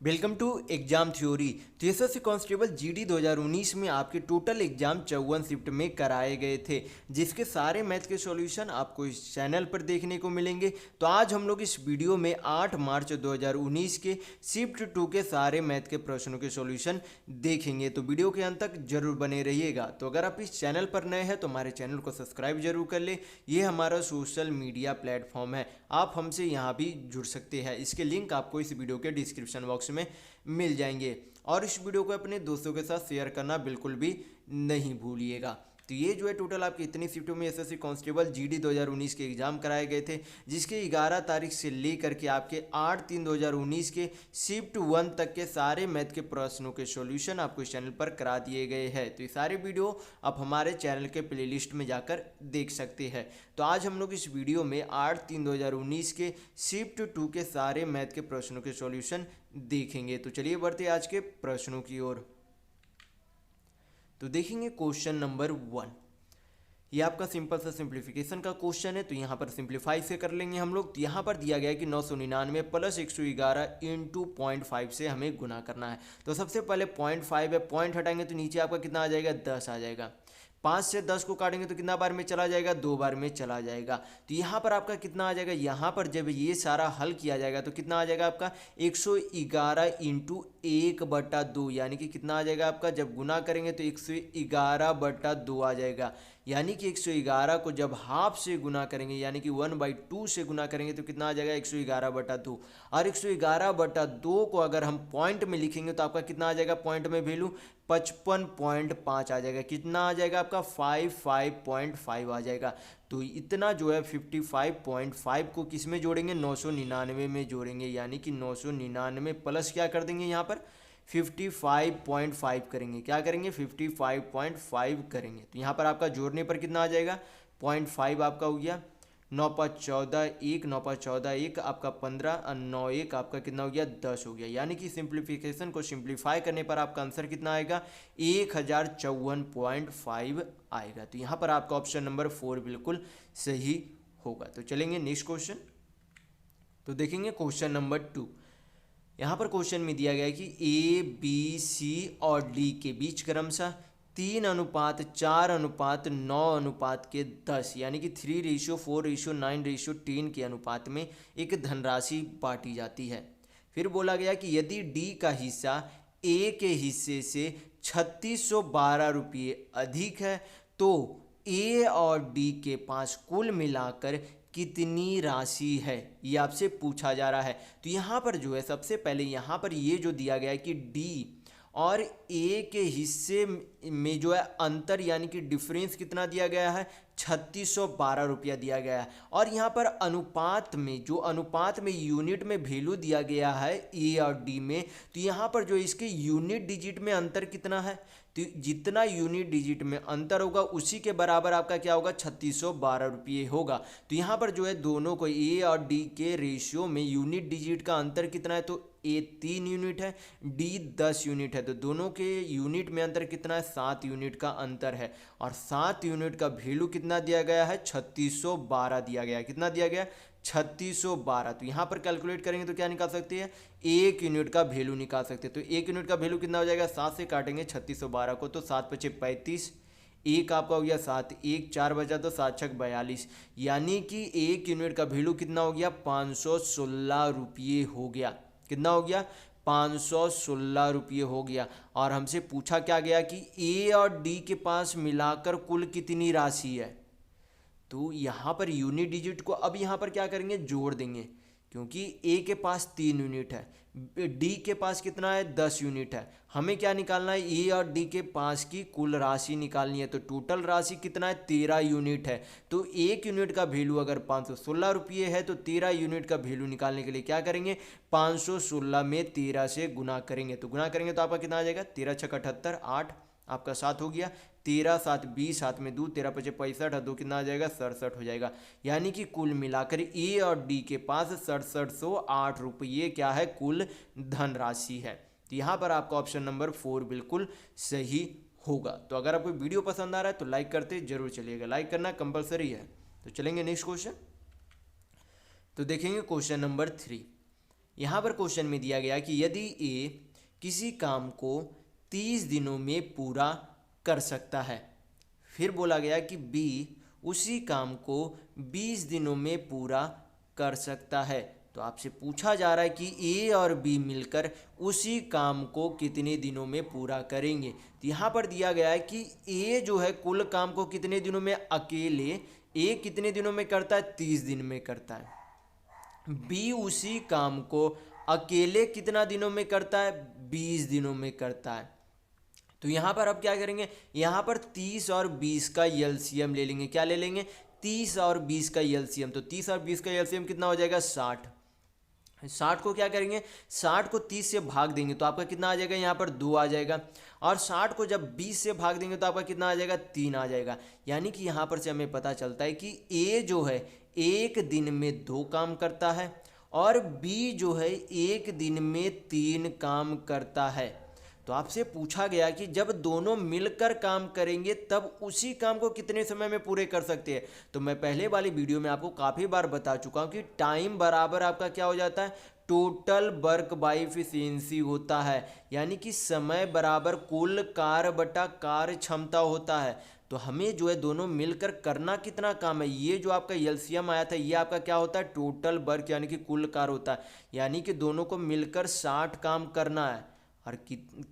Welcome to exam theory. तो SSC constable GD 2019 में आपके टोटल एग्जाम 54 शिफ्ट में कराए गए थे, जिसके सारे मैथ के सॉल्यूशन आपको इस चैनल पर देखने को मिलेंगे। तो आज हम लोग इस वीडियो में 8 मार्च 2019 के शिफ्ट 2 के सारे मैथ के प्रश्नों के सॉल्यूशन देखेंगे। तो वीडियो के अंत तक जरूर बने रहिएगा। तो अगर आप इस चैनल पर नए हैं तो हमारे चैनल को सब्सक्राइब जरूर कर ले। ये हमारा सोशल मीडिया प्लेटफॉर्म है, आप हमसे यहाँ भी जुड़ सकते हैं। इसके लिंक आपको इस वीडियो के डिस्क्रिप्शन बॉक्स में मिल जाएंगे। और इस वीडियो को अपने दोस्तों के साथ शेयर करना बिल्कुल भी नहीं भूलिएगा। तो ये जो है टोटल आपकी इतनी शिफ्टों में एसएससी कांस्टेबल जीडी 2019 के एग्जाम कराए गए थे, जिसके 11 तारीख से लेकर के आपके 8/3/2019 के शिफ्ट 1 तक के सारे मैथ के प्रश्नों के सॉल्यूशन आपको इस चैनल पर करा दिए गए हैं। तो ये सारे वीडियो आप हमारे चैनल के प्लेलिस्ट में जाकर देख सकते हैं। तो आज हम लोग इस वीडियो में 8/3/2019 के शिफ्ट 2 के सारे मैथ के प्रश्नों के सॉल्यूशन देखेंगे। तो चलिए बढ़ते आज के प्रश्नों की ओर। तो देखेंगे क्वेश्चन नंबर 1। ये आपका सिंपल सा सिंप्लीफिकेशन का क्वेश्चन है, तो यहाँ पर सिंप्लीफाई से कर लेंगे हम लोग। तो यहाँ पर दिया गया है कि 999 प्लस 111 इंटू 0.5 से हमें गुना करना है। तो सबसे पहले 0.5 है, पॉइंट हटाएंगे तो नीचे आपका कितना आ जाएगा, 10 आ जाएगा। 5 से 10 को काटेंगे तो कितना बार में चला जाएगा, 2 बार में चला जाएगा। तो यहाँ पर आपका कितना आ जाएगा, यहाँ पर जब ये सारा हल किया जाएगा तो कितना आ जाएगा आपका 111 इंटू 1/2, यानी कि कितना आ जाएगा आपका, जब गुना करेंगे तो 111/2 आ जाएगा। यानी कि 111 को जब हाफ से गुना करेंगे यानी कि 1/2 से गुना करेंगे तो कितना आ जाएगा, 111/2। और 111/2 को अगर हम पॉइंट में लिखेंगे तो आपका कितना आ जाएगा, पॉइंट में वैल्यू 55.5 आ जाएगा। कितना आ जाएगा आपका, 55.5 आ जाएगा। तो इतना जो है 55.5 को किस में जोड़ेंगे, 999 में जोड़ेंगे। यानी कि 999 प्लस क्या कर देंगे, यहाँ पर 55.5 करेंगे। क्या करेंगे, 55.5 करेंगे। तो यहाँ पर आपका जोड़ने पर कितना आ जाएगा, 0.5 आपका हो गया, 9 5 14 1, 9 5 14 1 आपका 15 और 9 1 आपका कितना हो गया, 10 हो गया। यानी कि सिंप्लीफिकेशन को सिंप्लीफाई करने पर आपका आंसर कितना आएगा, 1054.5 आएगा। तो यहाँ पर आपका ऑप्शन नंबर 4 बिल्कुल सही होगा। तो चलेंगे नेक्स्ट क्वेश्चन। तो देखेंगे क्वेश्चन नंबर 2। यहाँ पर क्वेश्चन में दिया गया है कि ए बी सी और डी के बीच क्रमशः 3:4:9:10 यानी कि 3:4:9:10 के अनुपात में एक धनराशि बांटी जाती है। फिर बोला गया कि यदि डी का हिस्सा ए के हिस्से से 3612 रुपये अधिक है तो ए और डी के पास कुल मिलाकर कितनी राशि है, ये आपसे पूछा जा रहा है। तो यहाँ पर जो है सबसे पहले यहाँ पर ये जो दिया गया है कि डी और ए के हिस्से में जो है अंतर यानी कि डिफरेंस कितना दिया गया है, 3612 रुपया दिया गया है। और यहाँ पर अनुपात में जो अनुपात में यूनिट में वैल्यू दिया गया है ए और डी में, तो यहाँ पर जो इसके यूनिट डिजिट में अंतर कितना है, तो जितना यूनिट डिजिट में अंतर होगा उसी के बराबर आपका क्या होगा, 3612 रुपये होगा। तो यहाँ पर जो है दोनों को ए और डी के रेशियो में यूनिट डिजिट का अंतर कितना है, तो ए 3 यूनिट है, डी 10 यूनिट है। तो दोनों के यूनिट में अंतर कितना है, 7 यूनिट का अंतर है। और 7 यूनिट का वैल्यू कितना दिया गया है, 3612 दिया गया है। कितना दिया गया, 3612। तो यहाँ पर कैलकुलेट करेंगे तो क्या निकाल सकते हैं, 1 यूनिट का वैल्यू निकाल सकते हैं। तो 1 यूनिट का वैल्यू कितना हो जाएगा, 7 से काटेंगे 3612 को तो 7 × 5 = 35, एक आपका हो गया 7, 1 4 बचा तो 7 × 6 = 42। यानी कि 1 यूनिट का वैल्यू कितना हो गया, 516 रुपये हो गया। कितना हो गया, 516 रुपये हो गया। और हमसे पूछा क्या गया कि ए और डी के पास मिलाकर कुल कितनी राशि है। तो यहाँ पर यूनिट डिजिट को अब यहाँ पर क्या करेंगे, जोड़ देंगे, क्योंकि ए के पास 3 यूनिट है, डी के पास कितना है, 10 यूनिट है। हमें क्या निकालना है, ए और डी के पास की कुल राशि निकालनी है। तो टोटल राशि कितना है, 13 यूनिट है। तो 1 यूनिट का वैल्यू अगर 516 रुपये है तो 13 यूनिट का वैल्यू निकालने के लिए क्या करेंगे, 516 में 13 से गुना करेंगे। तो गुना करेंगे तो आपका कितना आ जाएगा, 13 × 6 = 78, 8 आपका 7 हो गया, 13 7 20, 7 में 2, 13 × 5 = 65 और 2 कितना आ जाएगा, 67 हो जाएगा। यानी कि कुल मिलाकर ए और डी के पास 6708 रुपये क्या है, कुल धनराशि है। तो यहाँ पर आपका ऑप्शन नंबर 4 बिल्कुल सही होगा। तो अगर आपको वीडियो पसंद आ रहा है तो लाइक करते जरूर चलिएगा, लाइक करना कंपलसरी है। तो चलेंगे नेक्स्ट क्वेश्चन। तो देखेंगे क्वेश्चन नंबर 3। यहाँ पर क्वेश्चन में दिया गया कि यदि ए किसी काम को 30 दिनों में पूरा कर सकता है, फिर बोला गया कि बी उसी काम को 20 दिनों में पूरा कर सकता है। तो आपसे पूछा जा रहा है कि ए और बी मिलकर उसी काम को कितने दिनों में पूरा करेंगे। तो यहाँ पर दिया गया है कि ए जो है कुल काम को कितने दिनों में अकेले ए कितने दिनों में करता है, 30 दिन में करता है। बी उसी काम को अकेले कितना दिनों में करता है, 20 दिनों में करता है। तो यहाँ पर अब क्या करेंगे, यहाँ पर 30 और 20 का एलसीएम ले लेंगे। क्या ले लेंगे, 30 और 20 का एलसीएम। तो 30 और 20 का एलसीएम कितना हो जाएगा, 60। 60 को क्या करेंगे, 60 को 30 से भाग देंगे तो आपका कितना आ जाएगा, यहाँ पर 2 आ जाएगा। और 60 को जब 20 से भाग देंगे तो आपका कितना आ जाएगा, 3 आ जाएगा। यानी कि यहाँ पर से हमें पता चलता है कि ए जो है एक दिन में 2 काम करता है और बी जो है एक दिन में 3 काम करता है। तो आपसे पूछा गया कि जब दोनों मिलकर काम करेंगे तब उसी काम को कितने समय में पूरे कर सकते हैं। तो मैं पहले वाली वीडियो में आपको काफ़ी बार बता चुका हूँ कि टाइम बराबर आपका क्या हो जाता है, टोटल वर्क बाय एफिशिएंसी होता है। यानी कि समय बराबर कुल कार्य बटा कार्य क्षमता होता है। तो हमें जो है दोनों मिलकर करना कितना काम है, ये जो आपका एलसीएम आया था ये आपका क्या होता है, टोटल वर्क यानी कि कुल कार्य होता है। यानी कि दोनों को मिलकर 60 काम करना है। और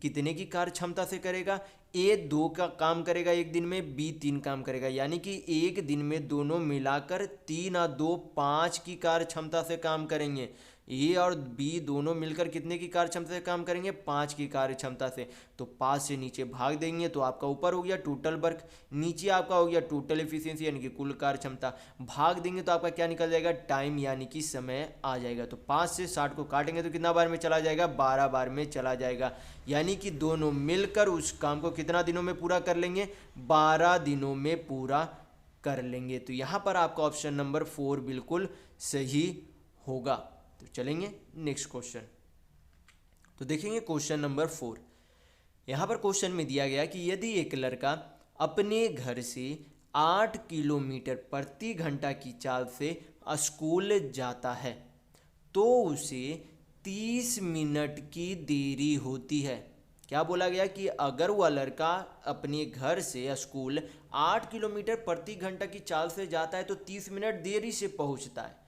कितने की कार्य क्षमता से करेगा, ए 2 का काम करेगा एक दिन में, बी 3 काम करेगा। यानी कि एक दिन में दोनों मिलाकर 3 और 2 5 की कार्य क्षमता से काम करेंगे। ए और बी दोनों मिलकर कितने की कार्य क्षमता से काम करेंगे, 5 की कार्य क्षमता से। तो 5 से नीचे भाग देंगे तो आपका ऊपर हो गया टोटल वर्क, नीचे आपका हो गया टोटल एफिशिएंसी यानी कि कुल कार्य क्षमता। भाग देंगे तो आपका क्या निकल जाएगा, टाइम यानी कि समय आ जाएगा। तो 5 से 60 को काटेंगे तो कितना बार में चला जाएगा, 12 बार में चला जाएगा। यानी कि दोनों मिलकर उस काम को कितना दिनों में पूरा कर लेंगे, 12 दिनों में पूरा कर लेंगे। तो यहाँ पर आपका ऑप्शन नंबर 4 बिल्कुल सही होगा। तो चलेंगे नेक्स्ट क्वेश्चन। तो देखेंगे क्वेश्चन नंबर 4। यहाँ पर क्वेश्चन में दिया गया कि यदि एक लड़का अपने घर से 8 किलोमीटर प्रति घंटा की चाल से स्कूल जाता है तो उसे 30 मिनट की देरी होती है। क्या बोला गया कि अगर वह लड़का अपने घर से स्कूल 8 किलोमीटर प्रति घंटा की चाल से जाता है तो 30 मिनट देरी से पहुंचता है,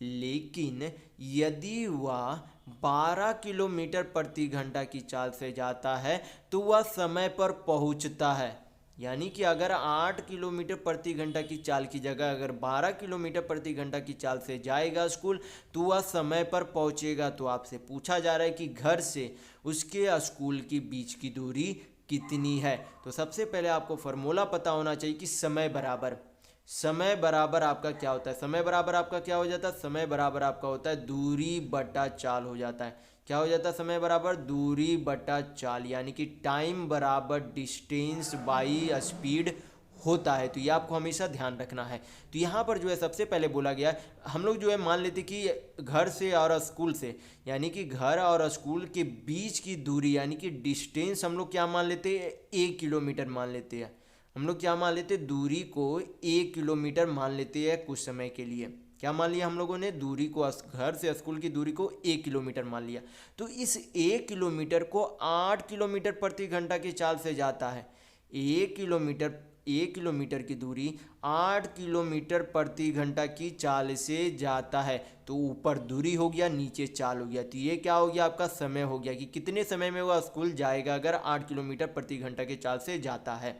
लेकिन यदि वह 12 किलोमीटर प्रति घंटा की चाल से जाता है तो वह समय पर पहुंचता है। यानी कि अगर 8 किलोमीटर प्रति घंटा की चाल की जगह अगर 12 किलोमीटर प्रति घंटा की चाल से जाएगा स्कूल तो वह समय पर पहुंचेगा। तो आपसे पूछा जा रहा है कि घर से उसके स्कूल के बीच की दूरी कितनी है। तो सबसे पहले आपको फार्मूला पता होना चाहिए कि समय बराबर आपका क्या होता है। समय बराबर आपका क्या हो जाता है, समय बराबर आपका होता है दूरी बटा चाल हो जाता है। क्या हो जाता है, समय बराबर दूरी बटा चाल, यानी कि टाइम बराबर डिस्टेंस बाई स्पीड होता है। तो ये आपको हमेशा ध्यान रखना है। तो यहाँ पर जो है सबसे पहले बोला गया, हम लोग जो है मान लेते कि घर से और स्कूल से, यानी कि घर और स्कूल के बीच की दूरी यानी कि डिस्टेंस हम लोग क्या मान लेते हैं, 1 किलोमीटर मान लेते हैं। हम लोग क्या मान लेते हैं, दूरी को 1 किलोमीटर मान लेते हैं कुछ समय के लिए। क्या मान लिया हम लोगों ने, दूरी को घर से स्कूल की दूरी को 1 किलोमीटर मान लिया। तो इस 1 किलोमीटर को 8 किलोमीटर प्रति घंटा की चाल से जाता है। 1 किलोमीटर की दूरी 8 किलोमीटर प्रति घंटा की चाल से जाता है। तो ऊपर दूरी हो गया, नीचे चाल हो गया। तो ये क्या हो गया, आपका समय हो गया कि कितने समय में वह स्कूल जाएगा अगर 8 किलोमीटर प्रति घंटा की चाल से जाता है।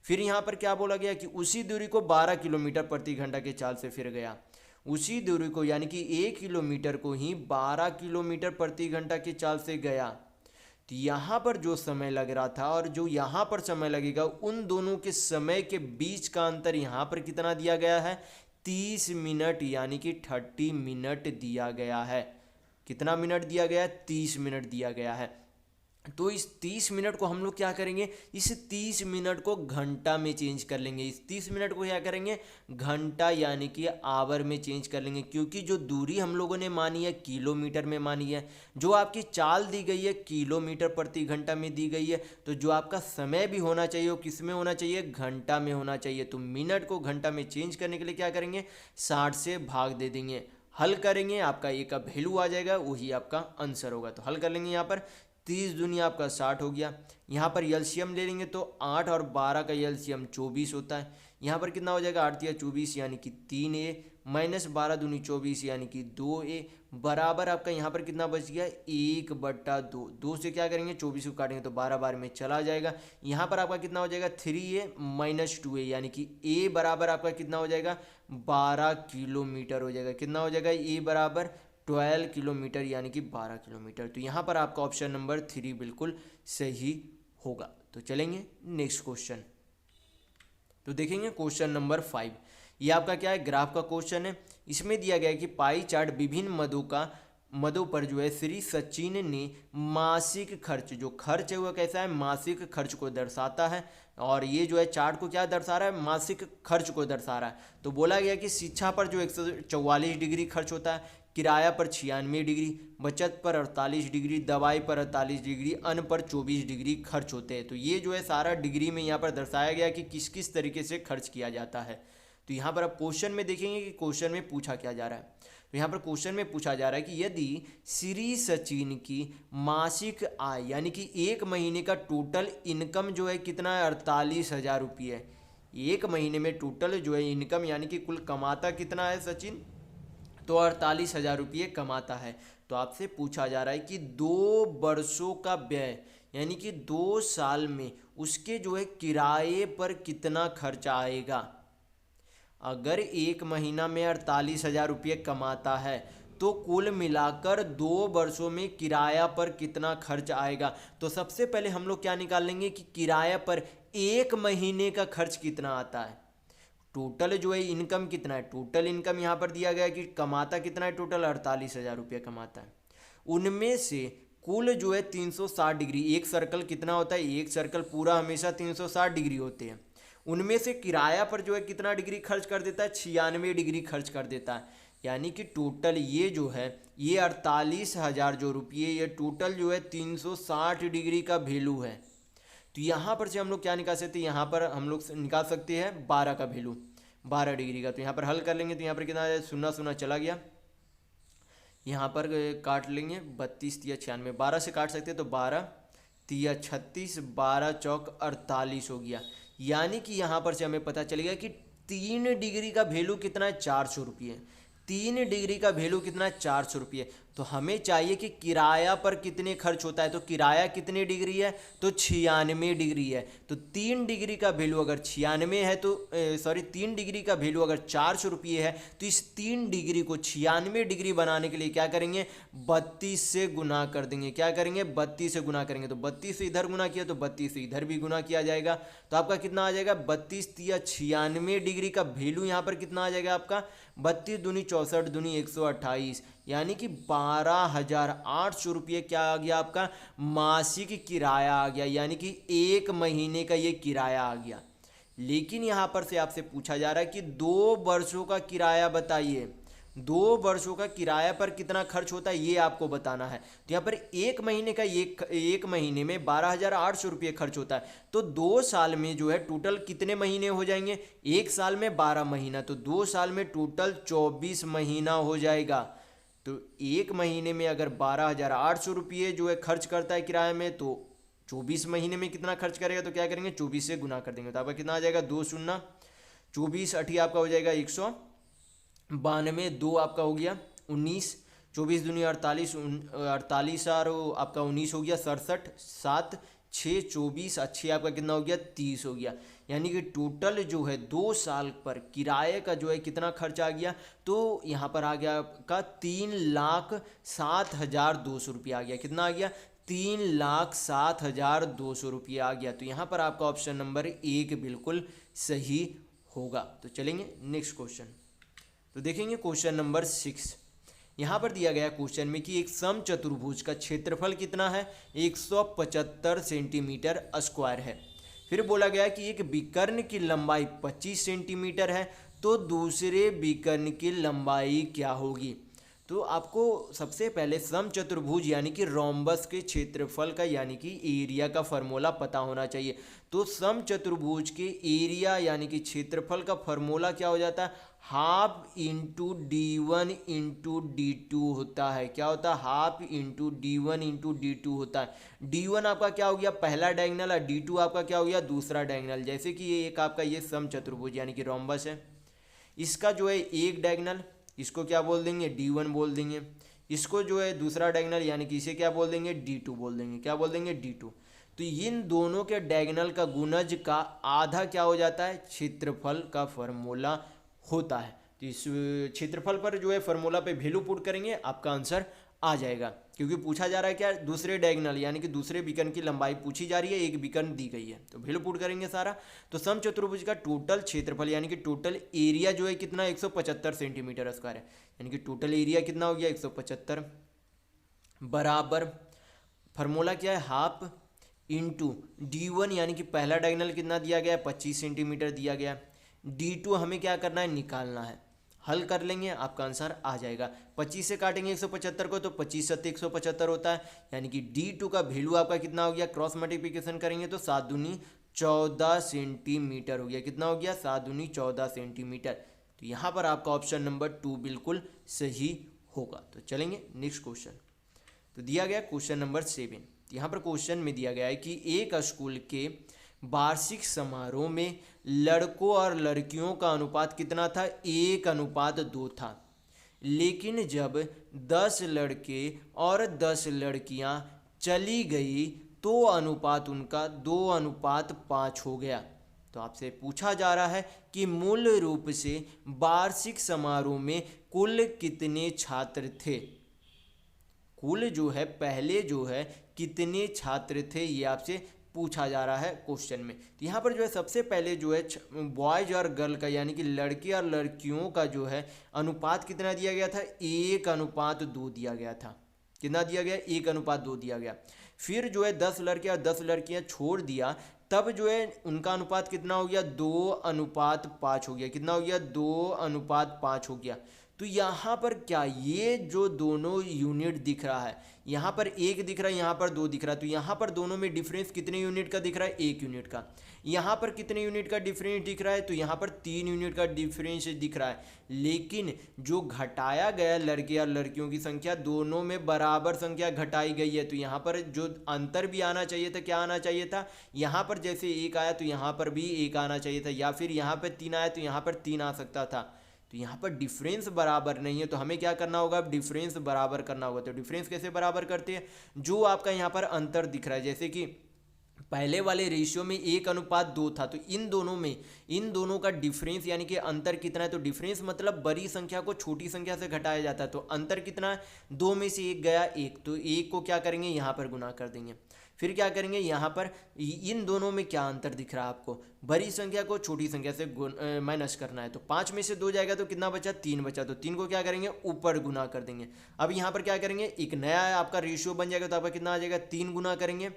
फिर यहाँ पर क्या बोला गया कि उसी दूरी को 12 किलोमीटर प्रति घंटा की चाल से फिर गया। उसी दूरी को यानी कि 1 किलोमीटर को ही 12 किलोमीटर प्रति घंटा की चाल से गया। तो यहाँ पर जो समय लग रहा था और जो यहाँ पर समय लगेगा, उन दोनों के समय के बीच का अंतर यहाँ पर कितना दिया गया है, 30 मिनट, यानी कि 30 मिनट दिया गया है। कितना मिनट दिया गया है, 30 मिनट दिया गया है। तो इस 30 मिनट को हम लोग क्या करेंगे, इस 30 मिनट को घंटा में चेंज कर लेंगे। इस 30 मिनट को क्या करेंगे, घंटा यानी कि आवर में चेंज कर लेंगे, क्योंकि जो दूरी हम लोगों ने मानी है किलोमीटर में मानी है, जो आपकी चाल दी गई है किलोमीटर प्रति घंटा में दी गई है। तो जो आपका समय भी होना चाहिए वो किस में होना चाहिए, घंटा में होना चाहिए। तो मिनट को घंटा में चेंज करने के लिए क्या करेंगे, 60 से भाग दे देंगे। हल करेंगे आपका ए का वैल्यू आ जाएगा, वही आपका आंसर होगा। तो हल कर लेंगे यहाँ पर 30 दूनी आपका 60 हो गया। यहाँ पर एलसीएम ले लेंगे तो 8 और 12 का एलसीएम 24 होता है। यहाँ पर कितना हो जाएगा 8 या 24 यानी कि 3a माइनस 12 दूनी 24 यानी कि 2a बराबर आपका यहाँ पर कितना बच गया 1/2। 2 से क्या करेंगे 24 को काटेंगे तो 12 बार में चला जाएगा। यहाँ पर आपका कितना हो जाएगा 3a माइनस 2a यानी कि a बराबर आपका कितना हो जाएगा 12 किलोमीटर हो जाएगा। कितना हो जाएगा a बराबर 12 किलोमीटर यानी कि 12 किलोमीटर। तो यहाँ पर आपका ऑप्शन नंबर 3 बिल्कुल सही होगा। तो चलेंगे नेक्स्ट क्वेश्चन। तो देखेंगे क्वेश्चन नंबर 5। ये आपका क्या है ग्राफ का क्वेश्चन है। इसमें दिया गया है कि पाई चार्ट विभिन्न मदों पर जो है श्री सचिन ने मासिक खर्च, जो खर्च है वो कैसा है मासिक खर्च को दर्शाता है। और ये जो है चार्ट को क्या दर्शा रहा है मासिक खर्च को दर्शा रहा है। तो बोला गया कि शिक्षा पर जो 144 डिग्री खर्च होता है, किराया पर 96 डिग्री, बचत पर 48 डिग्री, दवाई पर 48 डिग्री, अन्न पर 24 डिग्री खर्च होते हैं। तो ये जो है सारा डिग्री में यहाँ पर दर्शाया गया कि किस किस तरीके से खर्च किया जाता है। तो यहाँ पर आप क्वेश्चन में देखेंगे कि क्वेश्चन में पूछा क्या जा रहा है। तो यहाँ पर क्वेश्चन में पूछा जा रहा है कि यदि श्री सचिन की मासिक आय यानी कि एक महीने का टोटल इनकम जो है कितना है 48,000 रुपये है। एक महीने में टोटल जो है इनकम यानी कि कुल कमाता कितना है सचिन तो 48,000 रुपये कमाता है। तो आपसे पूछा जा रहा है कि 2 वर्षों का व्यय यानी कि 2 साल में उसके जो है किराए पर कितना खर्च आएगा। अगर एक महीना में 48,000 रुपये कमाता है तो कुल मिलाकर 2 वर्षों में किराया पर कितना खर्च आएगा। तो सबसे पहले हम लोग क्या निकाल लेंगे कि किराया पर एक महीने का खर्च कितना आता है। टोटल जो है इनकम कितना है, टोटल इनकम यहाँ पर दिया गया है कि कमाता कितना है टोटल 48,000 रुपये कमाता है। उनमें से कुल जो है 360 डिग्री, एक सर्कल कितना होता है एक सर्कल पूरा हमेशा 360 डिग्री होते हैं। उनमें से किराया पर जो है कितना डिग्री खर्च कर देता है 96 डिग्री खर्च कर देता है। यानी कि टोटल ये जो है ये 48,000 जो रुपये ये टोटल जो है 360 डिग्री का वैल्यू है। तो यहाँ पर से हम लोग क्या निकाल सकते हैं, यहाँ पर हम लोग निकाल सकते हैं 12 का वैल्यू 12 डिग्री का। तो यहाँ पर हल कर लेंगे तो यहाँ पर कितना है 0 0 चला गया। यहाँ पर काट लेंगे 32 तिया 96 12 से काट सकते हैं तो 12 तिया 36 12 चौक 48 हो गया। यानी कि यहाँ पर से हमें पता चलेगा कि 3 डिग्री का वैल्यू कितना है 400 रुपये। 3 डिग्री का वैल्यू कितना है 400 रुपये। तो हमें चाहिए कि किराया पर कितने खर्च होता है। तो किराया कितने डिग्री है तो 96 डिग्री है। तो 3 डिग्री का वैल्यू अगर 96 है तो 3 डिग्री का वैल्यू अगर 400 रुपये है तो इस 3 डिग्री को 96 डिग्री बनाने के लिए क्या करेंगे 32 से गुना कर देंगे। क्या करेंगे 32 से गुना करेंगे। तो 32 से इधर गुना किया तो 32 से इधर भी गुना किया जाएगा। तो आपका कितना आ जाएगा 32 तिया 96 डिग्री का वैल्यू यहाँ पर कितना आ जाएगा आपका 32 दूनी 64 दूनी 128 यानी कि 12,800 रुपये क्या आ गया आपका मासिक किराया आ गया। यानी कि एक महीने का ये किराया आ गया। लेकिन यहाँ पर से आपसे पूछा जा रहा है कि 2 वर्षों का किराया बताइए। 2 वर्षों का किराया पर कितना खर्च होता है ये आपको बताना है। तो यहाँ पर एक महीने का एक महीने में 12,800 रुपये खर्च होता है। तो 2 साल में जो है टोटल कितने महीने हो जाएंगे, एक साल में 12 महीना, तो 2 साल में टोटल 24 महीना हो जाएगा। तो एक महीने में अगर 12,800 रुपये जो है खर्च करता है किराए में तो 24 महीने में कितना खर्च करेगा। तो क्या करेंगे 24 से गुना कर देंगे। तो आपका कितना आ जाएगा 2 शून्य 24 अठी आपका हो जाएगा 192 2 आपका हो गया 19 24 दूनी 48 48 और आपका 19 हो गया 67 7 6 24 अच्छे आपका कितना हो गया 30 हो गया। यानी कि टोटल जो है 2 साल पर किराए का जो है कितना खर्च आ गया तो यहाँ पर आ गया आपका 3,07,200 रुपया आ गया। कितना आ गया 3,07,200 रुपया आ गया। तो यहाँ पर आपका ऑप्शन नंबर 1 बिल्कुल सही होगा। तो चलेंगे नेक्स्ट क्वेश्चन। तो देखेंगे क्वेश्चन नंबर 6। यहाँ पर दिया गया क्वेश्चन में कि एक समचतुर्भुज का क्षेत्रफल कितना है 175 सेंटीमीटर स्क्वायर है। फिर बोला गया कि एक विकर्ण की लंबाई 25 सेंटीमीटर है तो दूसरे विकर्ण की लंबाई क्या होगी। तो आपको सबसे पहले समचतुर्भुज यानी कि रोम्बस के क्षेत्रफल का यानी कि एरिया का फार्मूला पता होना चाहिए। तो समचतुर्भुज के एरिया यानी कि क्षेत्रफल का फार्मूला क्या हो जाता है, half into D1 into D2 होता है। क्या होता है, half into D1 into D2 होता है। D1 आपका क्या हो गया, पहला डायगोनल, और D2 आपका क्या हो गया, दूसरा डायगोनल। जैसे कि ये एक आपका ये समचतुर्भुज यानी कि रोम्बस है, इसका जो है एक डायगोनल, इसको क्या बोल देंगे, D1 बोल देंगे। इसको जो है दूसरा डायगोनल यानी कि इसे क्या बोल देंगे, D2 बोल देंगे। क्या बोल देंगे, D2। तो इन दोनों के डायगोनल का गुणज का आधा क्या हो जाता है, क्षेत्रफल का फॉर्मूला होता है। तो इस क्षेत्रफल पर जो है फॉर्मूला पे वैल्यू पुट करेंगे, आपका आंसर आ जाएगा। क्योंकि पूछा जा रहा है क्या, दूसरे डायगोनल यानी कि दूसरे बीकन की लंबाई पूछी जा रही है, एक बीकन दी गई है, तो वैल्यू पुट करेंगे सारा। तो समचतुर्भुज का टोटल क्षेत्रफल यानी कि टोटल एरिया जो है कितना, 175 सेंटीमीटर स्क्वायर है। यानी कि टोटल एरिया कितना हो गया, 175 बराबर फार्मूला क्या है, हाफ इंटू D1 यानी कि पहला डायगोनल कितना दिया गया है, 25 सेंटीमीटर दिया गया। D2 हमें क्या करना है, निकालना है। हल कर लेंगे, आपका आंसर आ जाएगा। 25 से काटेंगे 175 को, तो 25 सत्ते 175 होता है। यानी कि D2 का वैल्यू आपका कितना हो गया, क्रॉस मल्टीप्लिकेशन करेंगे तो 7 दूनी 14 सेंटीमीटर हो गया। कितना हो गया, 7 दूनी 14 सेंटीमीटर। तो यहाँ पर आपका ऑप्शन नंबर 2 बिल्कुल सही होगा। तो चलेंगे नेक्स्ट क्वेश्चन। तो दिया गया क्वेश्चन नंबर 7। यहाँ पर क्वेश्चन में दिया गया है कि एक स्कूल के वार्षिक समारोह में लड़कों और लड़कियों का अनुपात कितना था, 1:2 था। लेकिन जब 10 लड़के और 10 लड़कियां चली गई तो अनुपात उनका 2:5 हो गया। तो आपसे पूछा जा रहा है कि मूल रूप से वार्षिक समारोह में कुल कितने छात्र थे। कुल जो है पहले जो है कितने छात्र थे, ये आपसे पूछा जा रहा है क्वेश्चन में। तो यहाँ पर जो है सबसे पहले जो है बॉयज और गर्ल का यानी कि लड़के और लड़कियों का जो है अनुपात कितना दिया गया था, 1:2 दिया गया था। कितना दिया गया, 1:2 दिया गया। फिर जो है 10 लड़के और 10 लड़कियां छोड़ दिया, तब जो है उनका अनुपात कितना हो गया, 2:5 हो गया। कितना हो गया, 2:5 हो गया। तो यहाँ पर क्या, ये जो दोनों यूनिट दिख रहा है, यहाँ पर 1 दिख रहा है, यहाँ पर 2 दिख रहा है। तो यहाँ पर दोनों में डिफरेंस कितने यूनिट का दिख रहा है, 1 यूनिट का। यहाँ पर कितने यूनिट का डिफरेंस दिख रहा है, तो यहाँ पर 3 यूनिट का डिफरेंस दिख रहा है। लेकिन जो घटाया गया लड़के और लड़कियों की संख्या, दोनों में बराबर संख्या घटाई गई है। तो यहाँ पर जो अंतर भी आना चाहिए था, क्या आना चाहिए था, यहाँ पर जैसे 1 आया तो यहाँ पर भी 1 आना चाहिए था, या फिर यहाँ पर 3 आया तो यहाँ पर 3 आ सकता था। तो यहाँ पर डिफरेंस बराबर नहीं है, तो हमें क्या करना होगा, अब डिफरेंस बराबर करना होगा। तो डिफरेंस कैसे बराबर करते हैं, जो आपका यहाँ पर अंतर दिख रहा है, जैसे कि पहले वाले रेशियो में 1:2 था, तो इन दोनों का डिफरेंस यानी कि अंतर कितना है, तो डिफरेंस मतलब बड़ी संख्या को छोटी संख्या से घटाया जाता है। तो अंतर कितना है, 2 में से 1 गया 1, तो 1 को क्या करेंगे, यहाँ पर गुना कर देंगे। फिर क्या करेंगे, यहाँ पर इन दोनों में क्या अंतर दिख रहा है आपको, बड़ी संख्या को छोटी संख्या से माइनस करना है। तो 5 में से 2 जाएगा तो कितना बचा, 3 बचा। तो 3 को क्या करेंगे, ऊपर गुना कर देंगे। अब यहाँ पर क्या करेंगे, एक नया आपका रेशियो बन जाएगा, तो आपका कितना आ जाएगा, 3 गुना करेंगे।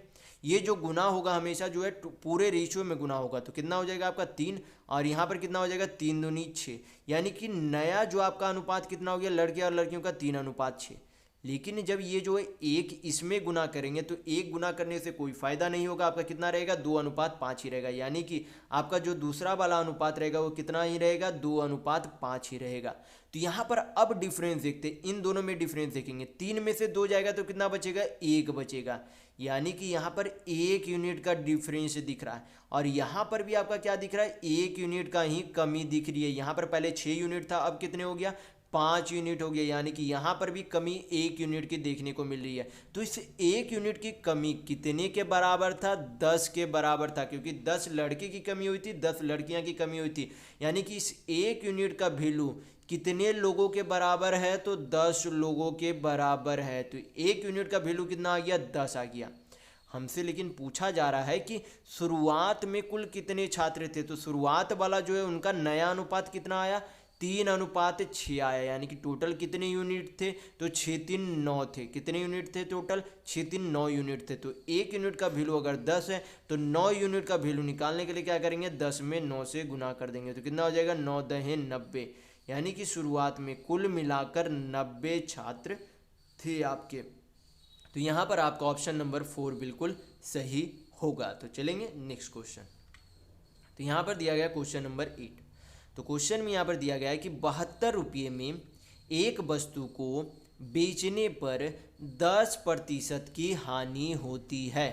ये जो गुना होगा हमेशा जो है पूरे रेशियो में गुना होगा, तो कितना हो जाएगा आपका 3, और यहाँ पर कितना हो जाएगा 3 दूनी 6। यानी कि नया जो आपका अनुपात कितना हो गया, लड़के और लड़कियों का 3:6। लेकिन जब ये जो है 1 इसमें गुना करेंगे तो 1 गुना करने से कोई फायदा नहीं होगा, आपका कितना रहेगा, 2:5 ही रहेगा। यानी कि आपका जो दूसरा वाला अनुपात रहेगा वो कितना ही रहेगा, 2:5 ही रहेगा। तो यहाँ पर अब डिफरेंस देखते हैं, इन दोनों में डिफरेंस देखेंगे। 3 में से 2 जाएगा तो कितना बचेगा, 1 बचेगा। यानी कि यहाँ पर 1 यूनिट का डिफरेंस दिख रहा है, और यहाँ पर भी आपका क्या दिख रहा है, 1 यूनिट का ही कमी दिख रही है। यहाँ पर पहले 6 यूनिट था, अब कितने हो गया, 5 यूनिट हो गया। यानी कि यहाँ पर भी कमी 1 यूनिट की देखने को मिल रही है। तो इस 1 यूनिट की कमी कितने के बराबर था, 10 के बराबर था, क्योंकि 10 लड़के की कमी हुई थी, 10 लड़कियाँ की कमी हुई थी। यानी कि इस 1 यूनिट का वैल्यू कितने लोगों के बराबर है, तो 10 लोगों के बराबर है। तो 1 यूनिट का वैल्यू कितना आ गया, 10 आ गया। हमसे लेकिन पूछा जा रहा है कि शुरुआत में कुल कितने छात्र थे, तो शुरुआत वाला जो है उनका नया अनुपात कितना आया, 3:6 आया। यानी कि टोटल कितने यूनिट थे, तो 6 3 9 थे। कितने यूनिट थे टोटल, 6 3 9 यूनिट थे। तो 1 यूनिट का वैल्यू अगर 10 है तो 9 यूनिट का वैल्यू निकालने के लिए क्या करेंगे, 10 में 9 से गुना कर देंगे। तो कितना हो जाएगा, 9 10 90। यानी कि शुरुआत में कुल मिलाकर 90 छात्र थे आपके। तो यहाँ पर आपका ऑप्शन नंबर 4 बिल्कुल सही होगा। तो चलेंगे नेक्स्ट क्वेश्चन। तो यहाँ पर दिया गया क्वेश्चन नंबर 8। तो क्वेश्चन में यहाँ पर दिया गया है कि 72 रुपये में एक वस्तु को बेचने पर 10% की हानि होती है,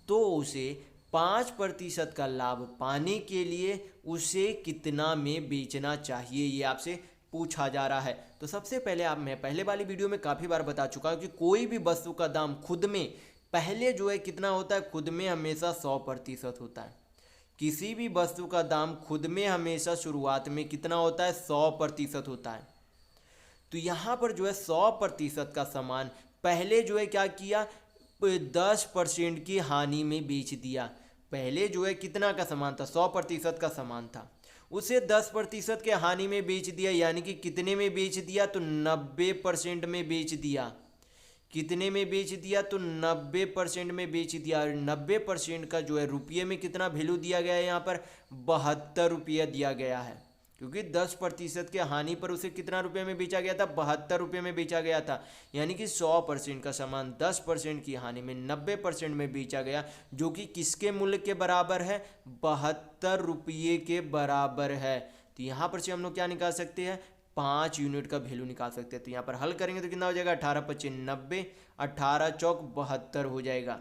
तो उसे 5% का लाभ पाने के लिए उसे कितना में बेचना चाहिए, ये आपसे पूछा जा रहा है। तो सबसे पहले मैं पहले वाली वीडियो में काफ़ी बार बता चुका हूँ कि कोई भी वस्तु का दाम खुद में पहले जो है कितना होता है, खुद में हमेशा 100% होता है। किसी भी वस्तु का दाम खुद में हमेशा शुरुआत में कितना होता है, 100% होता है। तो यहाँ पर जो है 100% का सामान पहले जो है क्या किया, 10% की हानि में बेच दिया। पहले जो है कितना का सामान था, 100% का सामान था, उसे 10% के हानि में बेच दिया। यानी कि कितने में बेच दिया, तो 90% में बेच दिया। कितने में बेच दिया, तो 90% में बेच दिया। और 90% का जो है रुपये में कितना वैल्यू दिया गया है, यहाँ पर 72 रुपया दिया गया है, क्योंकि 10% के हानि पर उसे कितना रुपये में बेचा गया था, 72 रुपये में बेचा गया था। यानी कि 100% का सामान 10% की हानि में 90% में बेचा गया, जो कि किसके मूल्य के बराबर है, 72 रुपये के बराबर है। तो यहाँ पर से हम लोग क्या निकाल सकते हैं, 5 यूनिट का वैल्यू निकाल सकते हैं। तो यहाँ पर हल करेंगे तो कितना हो जाएगा, 18 पच्चीस 90, 18 चौक 72 हो जाएगा।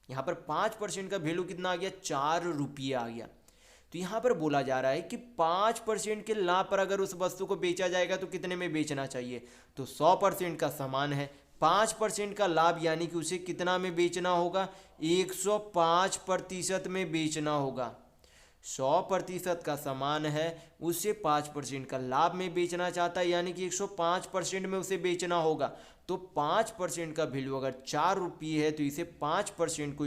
यहाँ पर 5% का वैल्यू कितना आ गया, 4 रुपये आ गया। तो यहाँ पर बोला जा रहा है कि 5% के लाभ पर अगर उस वस्तु को बेचा जाएगा तो कितने में बेचना चाहिए। तो 100% का सामान है, 5% का लाभ, यानी कि उसे कितना में बेचना होगा, 105% में बेचना होगा। 100% का सामान है, उसे 5% का लाभ में बेचना चाहता है, यानी कि 105% में उसे बेचना होगा। तो 5% का वैल्यू अगर 4 रुपये है, तो इसे 5% को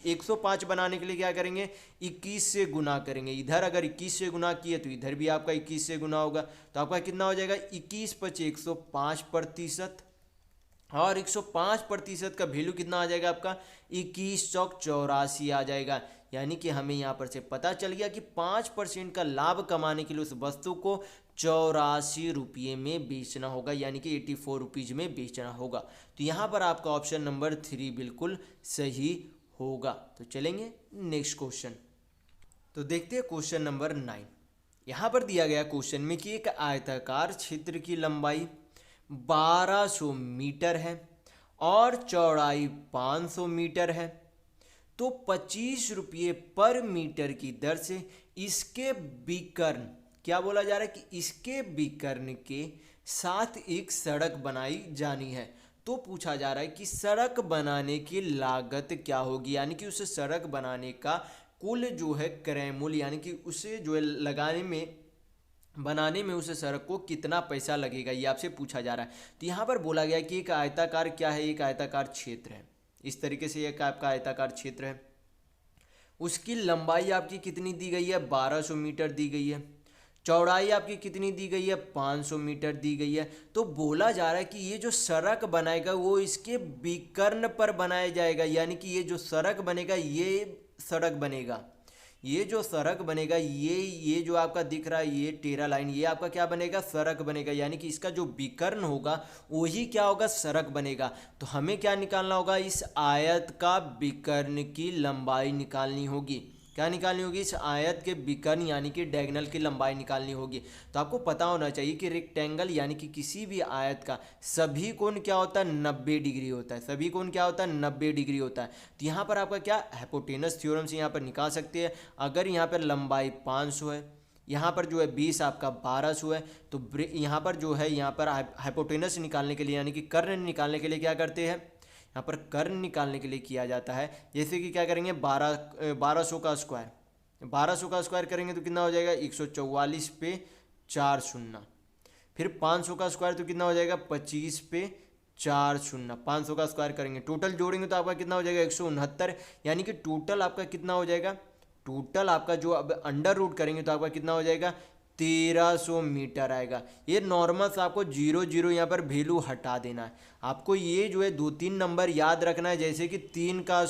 105 बनाने के लिए क्या करेंगे, 21 से गुना करेंगे। इधर अगर 21 से गुना किए तो इधर भी आपका 21 से गुना होगा। तो आपका कितना हो जाएगा, 21 पचे 105%, और 105% का वैल्यू कितना आ जाएगा आपका, 21 चौक 84 आ जाएगा। यानी कि हमें यहाँ पर से पता चल गया कि 5% का लाभ कमाने के लिए उस वस्तु को 84 रुपये में बेचना होगा, यानी कि 84 रुपीज़ में बेचना होगा। तो यहाँ पर आपका ऑप्शन नंबर 3 बिल्कुल सही होगा। तो चलेंगे नेक्स्ट क्वेश्चन। तो देखते हैं क्वेश्चन नंबर 9। यहाँ पर दिया गया क्वेश्चन में कि एक आयताकार क्षेत्र की लंबाई 1200 मीटर है और चौड़ाई 500 मीटर है, तो 25 रुपये पर मीटर की दर से इसके विकर्ण, क्या बोला जा रहा है कि इसके विकर्ण के साथ एक सड़क बनाई जानी है। तो पूछा जा रहा है कि सड़क बनाने की लागत क्या होगी, यानी कि उस सड़क बनाने का कुल जो है क्रय मूल्य, यानी कि उसे जो है बनाने में उस सड़क को कितना पैसा लगेगा, ये आपसे पूछा जा रहा है। तो यहाँ पर बोला गया कि एक आयताकार क्या है, एक आयताकार क्षेत्र है। इस तरीके से एक आपका आयताकार क्षेत्र है, उसकी लंबाई आपकी कितनी दी गई है, 1200 मीटर दी गई है, चौड़ाई आपकी कितनी दी गई है, 500 मीटर दी गई है। तो बोला जा रहा है कि ये जो सड़क बनाएगा वो इसके विकर्ण पर बनाया जाएगा, यानी कि ये जो सड़क बनेगा, ये सड़क बनेगा, ये जो सड़क बनेगा, ये जो आपका दिख रहा है ये टेरा लाइन, ये आपका क्या बनेगा, सड़क बनेगा। यानी कि इसका जो विकर्ण होगा वही क्या होगा, सड़क बनेगा। तो हमें क्या निकालना होगा, इस आयत का विकर्ण की लंबाई निकालनी होगी। क्या निकालनी होगी, इस आयत के विकर्ण यानी कि डायगोनल की लंबाई निकालनी होगी। तो आपको पता होना चाहिए कि रेक्टेंगल यानी कि किसी भी आयत का सभी कोण क्या होता है, 90 डिग्री होता है। सभी कोण क्या होता है, 90 डिग्री होता है। तो यहाँ पर आपका क्या हाइपोटेनस थ्योरम से यहाँ पर निकाल सकते हैं। अगर यहाँ पर लंबाई 500 है, यहाँ पर जो है 20 आपका 1200 है, तो यहाँ पर जो है यहाँ पर हाइपोटेनस निकालने के लिए यानी कि कर्ण निकालने के लिए क्या करते हैं, यहाँ पर कर्ण निकालने के लिए किया जाता है। जैसे कि क्या करेंगे, 1200 का स्क्वायर, 1200 का स्क्वायर करेंगे तो कितना हो जाएगा, 144 पे 4 शून्य, फिर 500 का स्क्वायर तो कितना हो जाएगा, 25 पे 4 शून्य, 500 का स्क्वायर करेंगे, टोटल जोड़ेंगे तो आपका कितना हो जाएगा, 169। यानी कि टोटल आपका कितना हो जाएगा, टोटल आपका जो अब अंडर रूट करेंगे तो आपका कितना हो जाएगा, 1300 मीटर आएगा। ये नॉर्मल से आपको 0 यहाँ पर वैल्यू हटा देना है। आपको ये जो है 2-3 नंबर याद रखना है, जैसे कि 3 का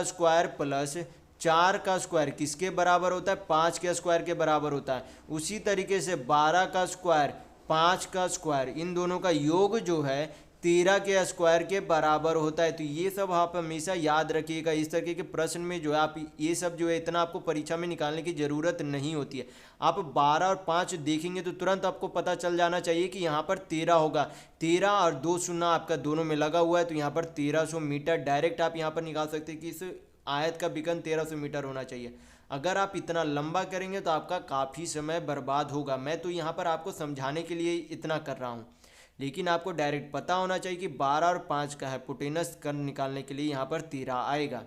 स्क्वायर प्लस 4 का स्क्वायर किसके बराबर होता है, 5 के स्क्वायर के बराबर होता है। उसी तरीके से 12 का स्क्वायर 5 का स्क्वायर, इन दोनों का योग जो है 13 के स्क्वायर के बराबर होता है। तो ये सब आप हमेशा याद रखिएगा। इस तरीके के प्रश्न में जो है आप ये सब जो है इतना आपको परीक्षा में निकालने की ज़रूरत नहीं होती है। आप 12 और 5 देखेंगे तो तुरंत आपको पता चल जाना चाहिए कि यहाँ पर 13 होगा। 13 और 2 शून्य आपका दोनों में लगा हुआ है, तो यहाँ पर 1300 मीटर डायरेक्ट आप यहाँ पर निकाल सकते हैं कि इस आयत का विकर्ण 1300 मीटर होना चाहिए। अगर आप इतना लंबा करेंगे तो आपका काफ़ी समय बर्बाद होगा। मैं तो यहाँ पर आपको समझाने के लिए इतना कर रहा हूँ, लेकिन आपको डायरेक्ट पता होना चाहिए कि 12 और 5 का हाइपोटेनस कर्ण निकालने के लिए यहाँ पर 13 आएगा।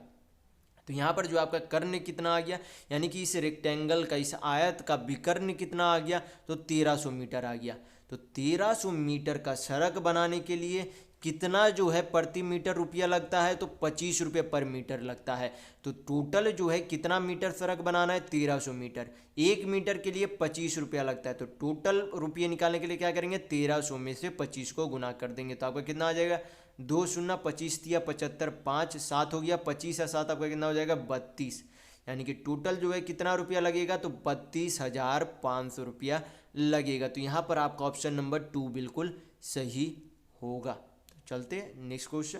तो यहाँ पर जो आपका कर्ण कितना आ गया, यानी कि इस रेक्टेंगल का, इस आयत का विकर्ण कितना आ गया, तो 1300 मीटर आ गया। तो 1300 मीटर का सड़क बनाने के लिए कितना जो है प्रति मीटर रुपया लगता है, तो 25 रुपये पर मीटर लगता है। तो टोटल जो है कितना मीटर सड़क बनाना है, 1300 मीटर। 1 मीटर के लिए 25 रुपया लगता है। तो टोटल रुपये निकालने के लिए क्या करेंगे, 1300 में से 25 को गुना कर देंगे तो आपका कितना आ जाएगा, 2 शून्य 25 तिया 75, 5 7 हो गया, 25 या 7 आपका कितना हो जाएगा, 32। यानी कि टोटल जो है कितना रुपया लगेगा, तो 32,500 रुपया लगेगा। तो यहाँ पर आपका ऑप्शन नंबर 2 बिल्कुल सही होगा। तो चलते हैं नेक्स्ट क्वेश्चन।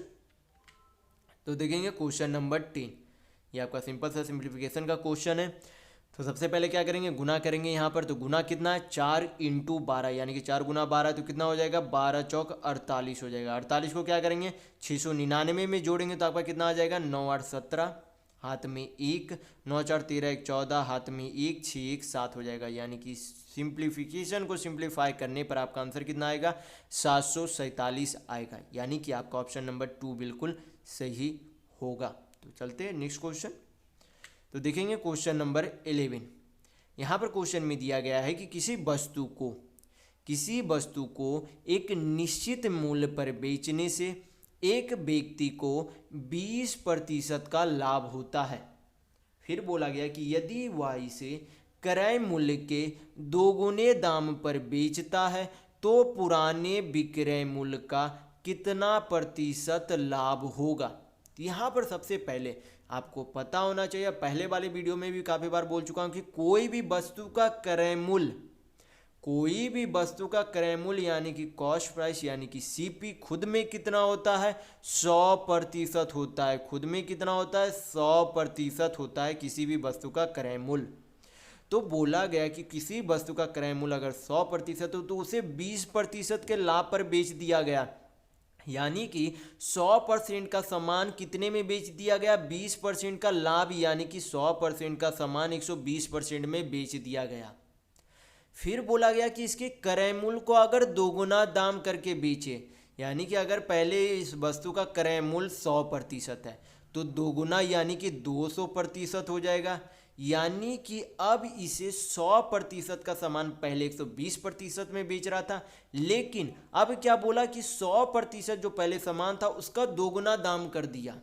तो देखेंगे क्वेश्चन नंबर 10। ये आपका सिंपल सा सिंप्लीफिकेशन का क्वेश्चन है। तो सबसे पहले क्या करेंगे, गुना करेंगे यहाँ पर। तो गुना कितना है, 4 × 12, यानी कि 4 × 12 तो कितना हो जाएगा, 12 चौक 48 हो जाएगा। 48 को क्या करेंगे, 699 में जोड़ेंगे तो आपका कितना आ जाएगा, 9 8 17, हाथ में 1, 9 4 13 1 14, हाथ में 1, 6 1 7 हो जाएगा। यानी कि सिंप्लीफिकेशन को सिंप्लीफाई करने पर आपका आंसर कितना आएगा, 747 आएगा। यानी कि आपका ऑप्शन नंबर 2 बिल्कुल सही होगा। तो चलते हैं नेक्स्ट क्वेश्चन। तो देखेंगे क्वेश्चन नंबर 11। यहाँ पर क्वेश्चन में दिया गया है कि किसी वस्तु को एक निश्चित मूल्य पर बेचने से एक व्यक्ति को 20% का लाभ होता है। फिर बोला गया कि यदि वह इसे क्रय मूल्य के 2 गुने दाम पर बेचता है तो पुराने विक्रय मूल्य का कितना प्रतिशत लाभ होगा। तो यहाँ पर सबसे पहले आपको पता होना चाहिए, पहले वाले वीडियो में भी काफ़ी बार बोल चुका हूँ कि कोई भी वस्तु का क्रय मूल्य यानी कि कॉस्ट प्राइस यानी कि सीपी खुद में कितना होता है, 100% होता है। खुद में कितना होता है, 100% होता है किसी भी वस्तु का क्रय मूल्य। तो बोला गया कि किसी वस्तु का क्रय मूल्य अगर 100% हो तो उसे 20% के लाभ पर बेच दिया गया। यानी कि 100% का सामान कितने में बेच दिया गया, 20% का लाभ, यानी कि 100% का सामान 120% में बेच दिया गया। फिर बोला गया कि इसके क्रय मूल्य को अगर 2 गुना दाम करके बेचे, यानी कि अगर पहले इस वस्तु का क्रय मूल्य 100% है तो 2 गुना यानी कि 200% हो जाएगा। यानी कि अब इसे 100% का सामान पहले 120% में बेच रहा था, लेकिन अब क्या बोला कि 100% जो पहले सामान था उसका 2 गुना दाम कर दिया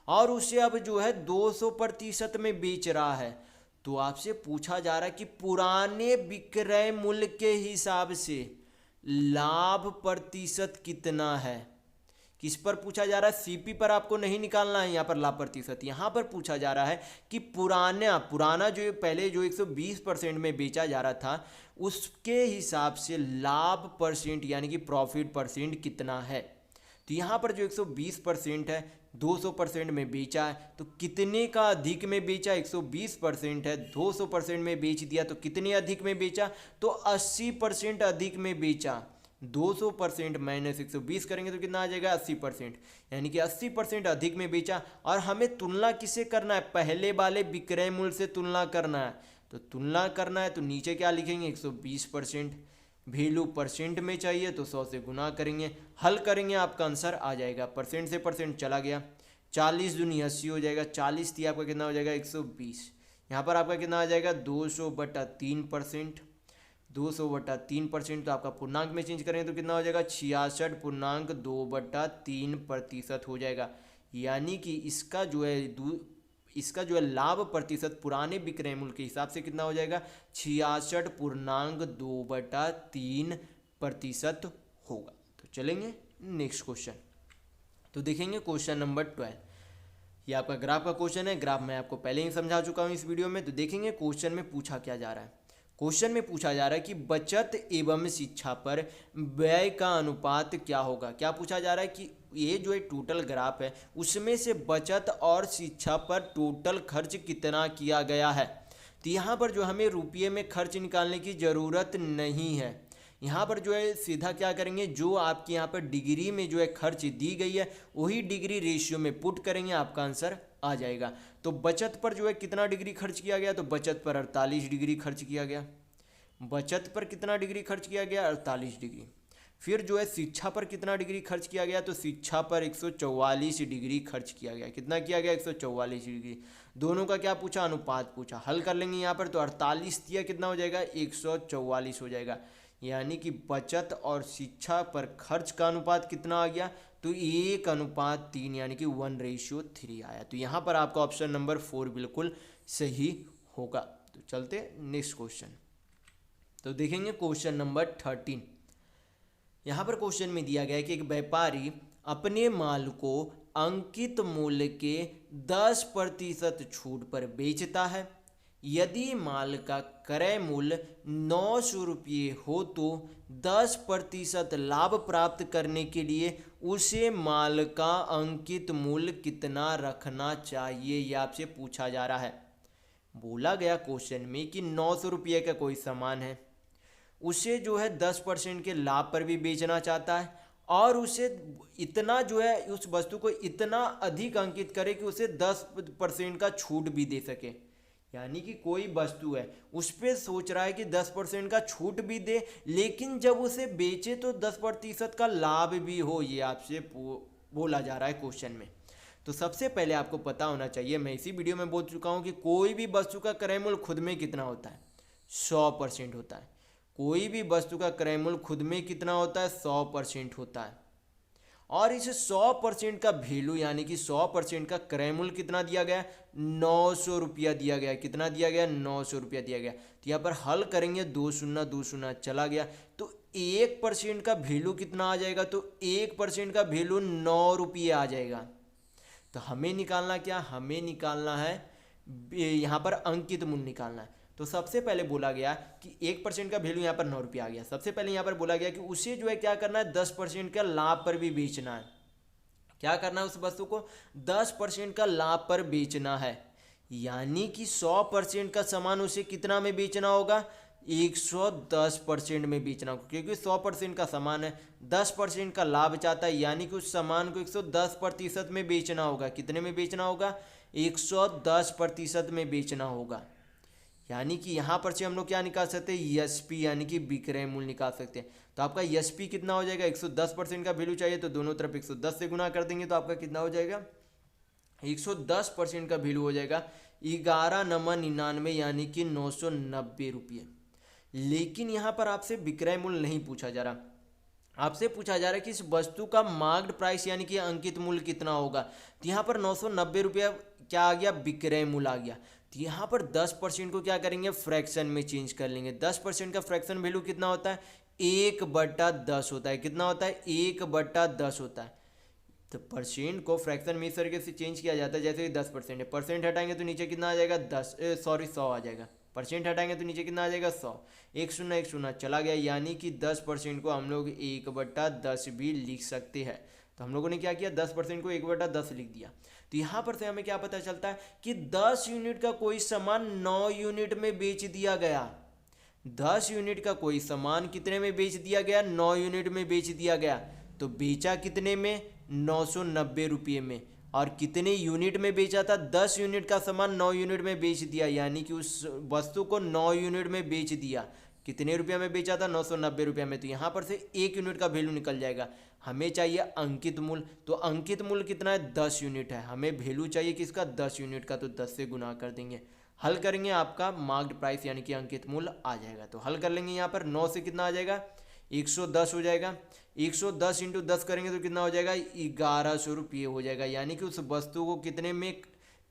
और उसे अब जो है 200% में बेच रहा है। तो आपसे पूछा जा रहा है कि पुराने विक्रय मूल्य के हिसाब से लाभ प्रतिशत कितना है। किस पर पूछा जा रहा है, सीपी पर आपको नहीं निकालना है यहाँ पर लाभ प्रतिशत। यहाँ पर पूछा जा रहा है कि पुराना जो पहले जो 120% में बेचा जा रहा था उसके हिसाब से लाभ परसेंट यानी कि प्रॉफिट परसेंट कितना है। तो यहाँ पर जो 120% है 200% में बेचा है तो कितने का अधिक में बेचा, 120% है 200% में बेच दिया तो कितने अधिक में बेचा, तो 80% अधिक में बेचा। 200% माइनस 120 करेंगे तो कितना आ जाएगा, 80%, यानी कि 80% अधिक में बेचा। और हमें तुलना किससे करना है, पहले वाले विक्रय मूल्य से तुलना करना है। तो तुलना करना है तो नीचे क्या लिखेंगे, 120%, वैल्यू परसेंट में चाहिए तो 100 से गुना करेंगे, हल करेंगे आपका आंसर आ जाएगा। परसेंट से परसेंट चला गया, 40 दूनी 80 हो जाएगा, 40 थी आपका कितना हो जाएगा 120। यहाँ पर आपका कितना आ जाएगा 200/3%, 200/3%। तो आपका पूर्णांक में चेंज करेंगे तो कितना हो जाएगा 66.2/3% हो जाएगा। यानी कि इसका जो है लाभ प्रतिशत पुराने विक्रय मूल्य के हिसाब से कितना हो जाएगा, 66.2/3% होगा। तो चलेंगे नेक्स्ट क्वेश्चन। तो देखेंगे क्वेश्चन नंबर 12। ये आपका ग्राफ का क्वेश्चन है। ग्राफ मैं आपको पहले ही समझा चुका हूँ इस वीडियो में। तो देखेंगे क्वेश्चन में पूछा क्या जा रहा है। क्वेश्चन में पूछा जा रहा है कि बचत एवं शिक्षा पर व्यय का अनुपात क्या होगा। क्या पूछा जा रहा है कि ये जो एक टोटल ग्राफ है उसमें से बचत और शिक्षा पर टोटल खर्च कितना किया गया है। तो यहाँ पर जो हमें रुपये में खर्च निकालने की ज़रूरत नहीं है। यहाँ पर जो है सीधा क्या करेंगे, जो आपके यहाँ पर डिग्री में जो है खर्च दी गई है वही डिग्री रेशियो में पुट करेंगे, आपका आंसर आ जाएगा। तो बचत पर जो है कितना डिग्री खर्च किया गया, तो बचत पर 48 डिग्री खर्च किया गया। बचत पर कितना डिग्री खर्च किया गया, 48 डिग्री। फिर जो है शिक्षा पर कितना डिग्री खर्च किया गया, तो शिक्षा पर 144 डिग्री खर्च किया गया। कितना किया गया, 144 डिग्री। दोनों का क्या पूछा, अनुपात पूछा। हल कर लेंगे यहाँ पर, तो 48 दिया कितना हो जाएगा, 144 हो जाएगा। यानी कि बचत और शिक्षा पर खर्च का अनुपात कितना आ गया, तो 1:3 यानी कि 1:3 आया। तो यहाँ पर आपका ऑप्शन नंबर 4 बिल्कुल सही होगा। तो चलते नेक्स्ट क्वेश्चन। तो देखेंगे क्वेश्चन नंबर 13। यहाँ पर क्वेश्चन में दिया गया है कि एक व्यापारी अपने माल को अंकित मूल्य के 10% छूट पर बेचता है। यदि माल का क्रय मूल्य 900 रुपये हो तो 10% लाभ प्राप्त करने के लिए उसे माल का अंकित मूल्य कितना रखना चाहिए, ये आपसे पूछा जा रहा है। बोला गया क्वेश्चन में कि 900 रुपये का कोई सामान है, उसे जो है 10% के लाभ पर भी बेचना चाहता है और उसे इतना जो है उस वस्तु को इतना अधिक अंकित करे कि उसे 10% का छूट भी दे सके। यानी कि कोई वस्तु है उस पर सोच रहा है कि 10% का छूट भी दे, लेकिन जब उसे बेचे तो 10% का लाभ भी हो, ये आपसे बोला जा रहा है क्वेश्चन में। तो सबसे पहले आपको पता होना चाहिए, मैं इसी वीडियो में बोल चुका हूँ कि कोई भी वस्तु का क्रय मूल्य खुद में कितना होता है, 100% होता है। कोई भी वस्तु का क्रय मूल्य खुद में कितना होता है, 100% होता है। और इस 100% का वैल्यू यानी कि 100% का क्रय मूल्य कितना दिया गया, 900 रुपया दिया गया। कितना दिया गया, 900 रुपया दिया गया। तो यहाँ पर हल करेंगे, 2 शून्य 2 शून्य चला गया, तो 1% का वैल्यू कितना आ जाएगा, तो 1% का वैल्यू 9 रुपये आ जाएगा। तो हमें निकालना क्या, हमें निकालना है यहाँ पर अंकित मूल्य निकालना है। तो सबसे पहले बोला गया कि 1% का वैल्यू यहाँ पर 9 रुपया आ गया। सबसे पहले यहाँ पर बोला गया कि उसे जो है क्या करना है, 10% का लाभ पर भी बेचना है। क्या करना है, उस वस्तु को 10% का लाभ पर बेचना है। यानी कि 100% का सामान उसे कितना में बेचना होगा, 110% में बेचना होगा, क्योंकि 100% का सामान है, 10% का लाभ चाहता है, यानी कि उस सामान को 110% में बेचना होगा। कितने में बेचना होगा, 110% में बेचना होगा। यानी कि यहाँ पर से हम लोग क्या निकाल सकते हैं, एसपी यानी कि विक्रय मूल्य निकाल सकते हैं। तो आपका एसपी कितना हो जाएगा, 110% का वैल्यू चाहिए तो दोनों तरफ 110 से गुना कर देंगे, तो आपका कितना हो जाएगा, 110% का वैल्यू हो जाएगा 11,99 यानी कि 990 रुपये। लेकिन यहाँ पर आपसे विक्रय मूल्य नहीं पूछा जा रहा, आपसे पूछा जा रहा है कि इस वस्तु का मार्क्ड प्राइस यानी कि अंकित मूल्य कितना होगा। तो यहाँ पर 990 रुपया क्या आ गया, विक्रय मूल्य आ गया। तो यहाँ पर 10% को क्या करेंगे, फ्रैक्शन में चेंज कर लेंगे। 10% का फ्रैक्शन वैल्यू कितना होता है, 1/10 होता है। कितना होता है, 1/10 होता है। तो परसेंट को फ्रैक्शन में इस तरीके से चेंज किया जाता है, जैसे कि 10% है, परसेंट हटाएंगे तो नीचे कितना आ जाएगा, 100 आ जाएगा। परसेंट हटाएंगे तो नीचे कितना आ जाएगा, 100। 1 शून्य चला गया, यानी कि 10% को हम लोग 1/10 भी लिख सकते हैं। तो हम लोगों ने क्या किया, 10% को 1/10 लिख दिया। तो यहाँ पर से हमें क्या पता चलता है कि 10 यूनिट का कोई सामान 9 यूनिट में बेच दिया गया। 10 यूनिट का कोई सामान कितने में बेच दिया गया, 9 यूनिट में बेच दिया गया। तो बेचा कितने में, 990 रुपये में। और कितने यूनिट में बेचा था, 10 यूनिट का सामान 9 यूनिट में बेच दिया, यानी कि उस वस्तु को 9 यूनिट में बेच दिया। कितने रुपया में बेचा था, 990 रुपया में। तो यहाँ पर से 1 यूनिट का वैल्यू निकल जाएगा। हमें चाहिए अंकित मूल्य, तो अंकित मूल्य कितना है, 10 यूनिट है। हमें वैल्यू चाहिए किसका, 10 यूनिट का, तो 10 से गुना कर देंगे। हल करेंगे, आपका मार्क्ड प्राइस यानी कि अंकित मूल्य आ जाएगा। तो हल कर लेंगे, यहाँ पर 9 से कितना आ जाएगा, 110 हो जाएगा। 110 इंटू 10 करेंगे तो कितना हो जाएगा, 1100 रुपये हो जाएगा। यानी कि उस वस्तु को कितने में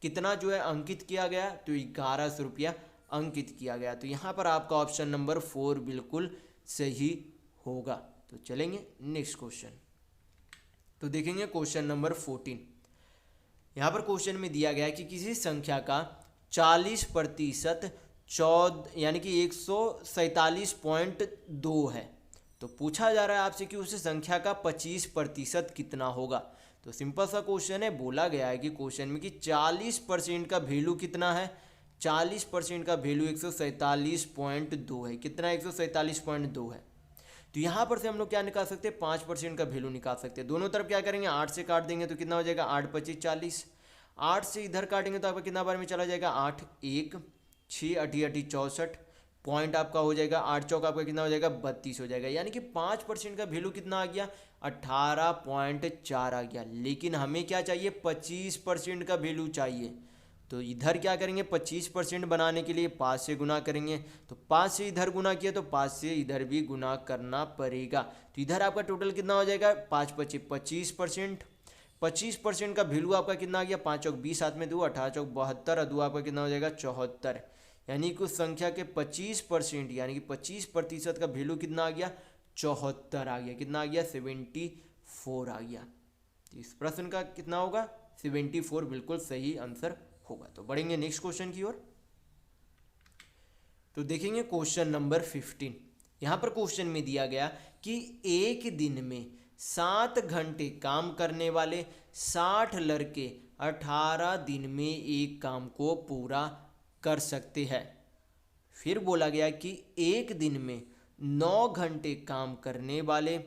कितना जो है अंकित किया गया, तो 1100 रुपया अंकित किया गया। तो यहाँ पर आपका ऑप्शन नंबर 4 बिल्कुल सही होगा। तो चलेंगे नेक्स्ट क्वेश्चन। तो देखेंगे क्वेश्चन नंबर 14। यहाँ पर क्वेश्चन में दिया गया है कि किसी संख्या का 40% 14 यानी कि 147.2 है। तो पूछा जा रहा है आपसे कि उस संख्या का 25% कितना होगा। तो सिंपल सा क्वेश्चन है, बोला गया है कि क्वेश्चन में कि 40% का वैल्यू कितना है, 40% का वैल्यू 147.2 है। कितना 147.2 है। तो यहाँ पर से हम लोग क्या निकाल सकते हैं, 5% का वैल्यू निकाल सकते हैं। दोनों तरफ क्या करेंगे, 8 से काट देंगे तो कितना हो जाएगा, 8 25 40। 8 से इधर काटेंगे तो आपका कितना बार में चला जाएगा, 8 1 6 अठी 64 पॉइंट आपका हो जाएगा, 8 चौक आपका कितना हो जाएगा, 32 हो जाएगा। यानी कि 5% का वैल्यू कितना आ गया, 18.4 आ गया। लेकिन हमें क्या चाहिए, 25% का वैल्यू चाहिए। तो इधर क्या करेंगे, 25% बनाने के लिए 5 से गुना करेंगे। तो 5 से इधर गुना किया तो 5 से इधर भी गुना करना पड़ेगा। तो इधर आपका टोटल कितना हो जाएगा, 5 25 25%। 25% का वैल्यू आपका कितना आ गया, 5 चौक 20 हाथ में 2 18 चौक 72 अदू आपका कितना हो जाएगा, 74। यानी कि उस संख्या के 25% यानी कि 25% का वैल्यू कितना आ गया, 74 आ गया। कितना आ गया, 74 आ गया। तो इस प्रश्न का कितना होगा, 74 बिल्कुल सही आंसर होगा। तो बढ़ेंगे नेक्स्ट क्वेश्चन की ओर। तो देखेंगे क्वेश्चन नंबर 15। यहाँ पर क्वेश्चन में दिया गया कि एक दिन में 7 घंटे काम करने वाले 60 लड़के 18 दिन में एक काम को पूरा कर सकते हैं। फिर बोला गया कि एक दिन में 9 घंटे काम करने वाले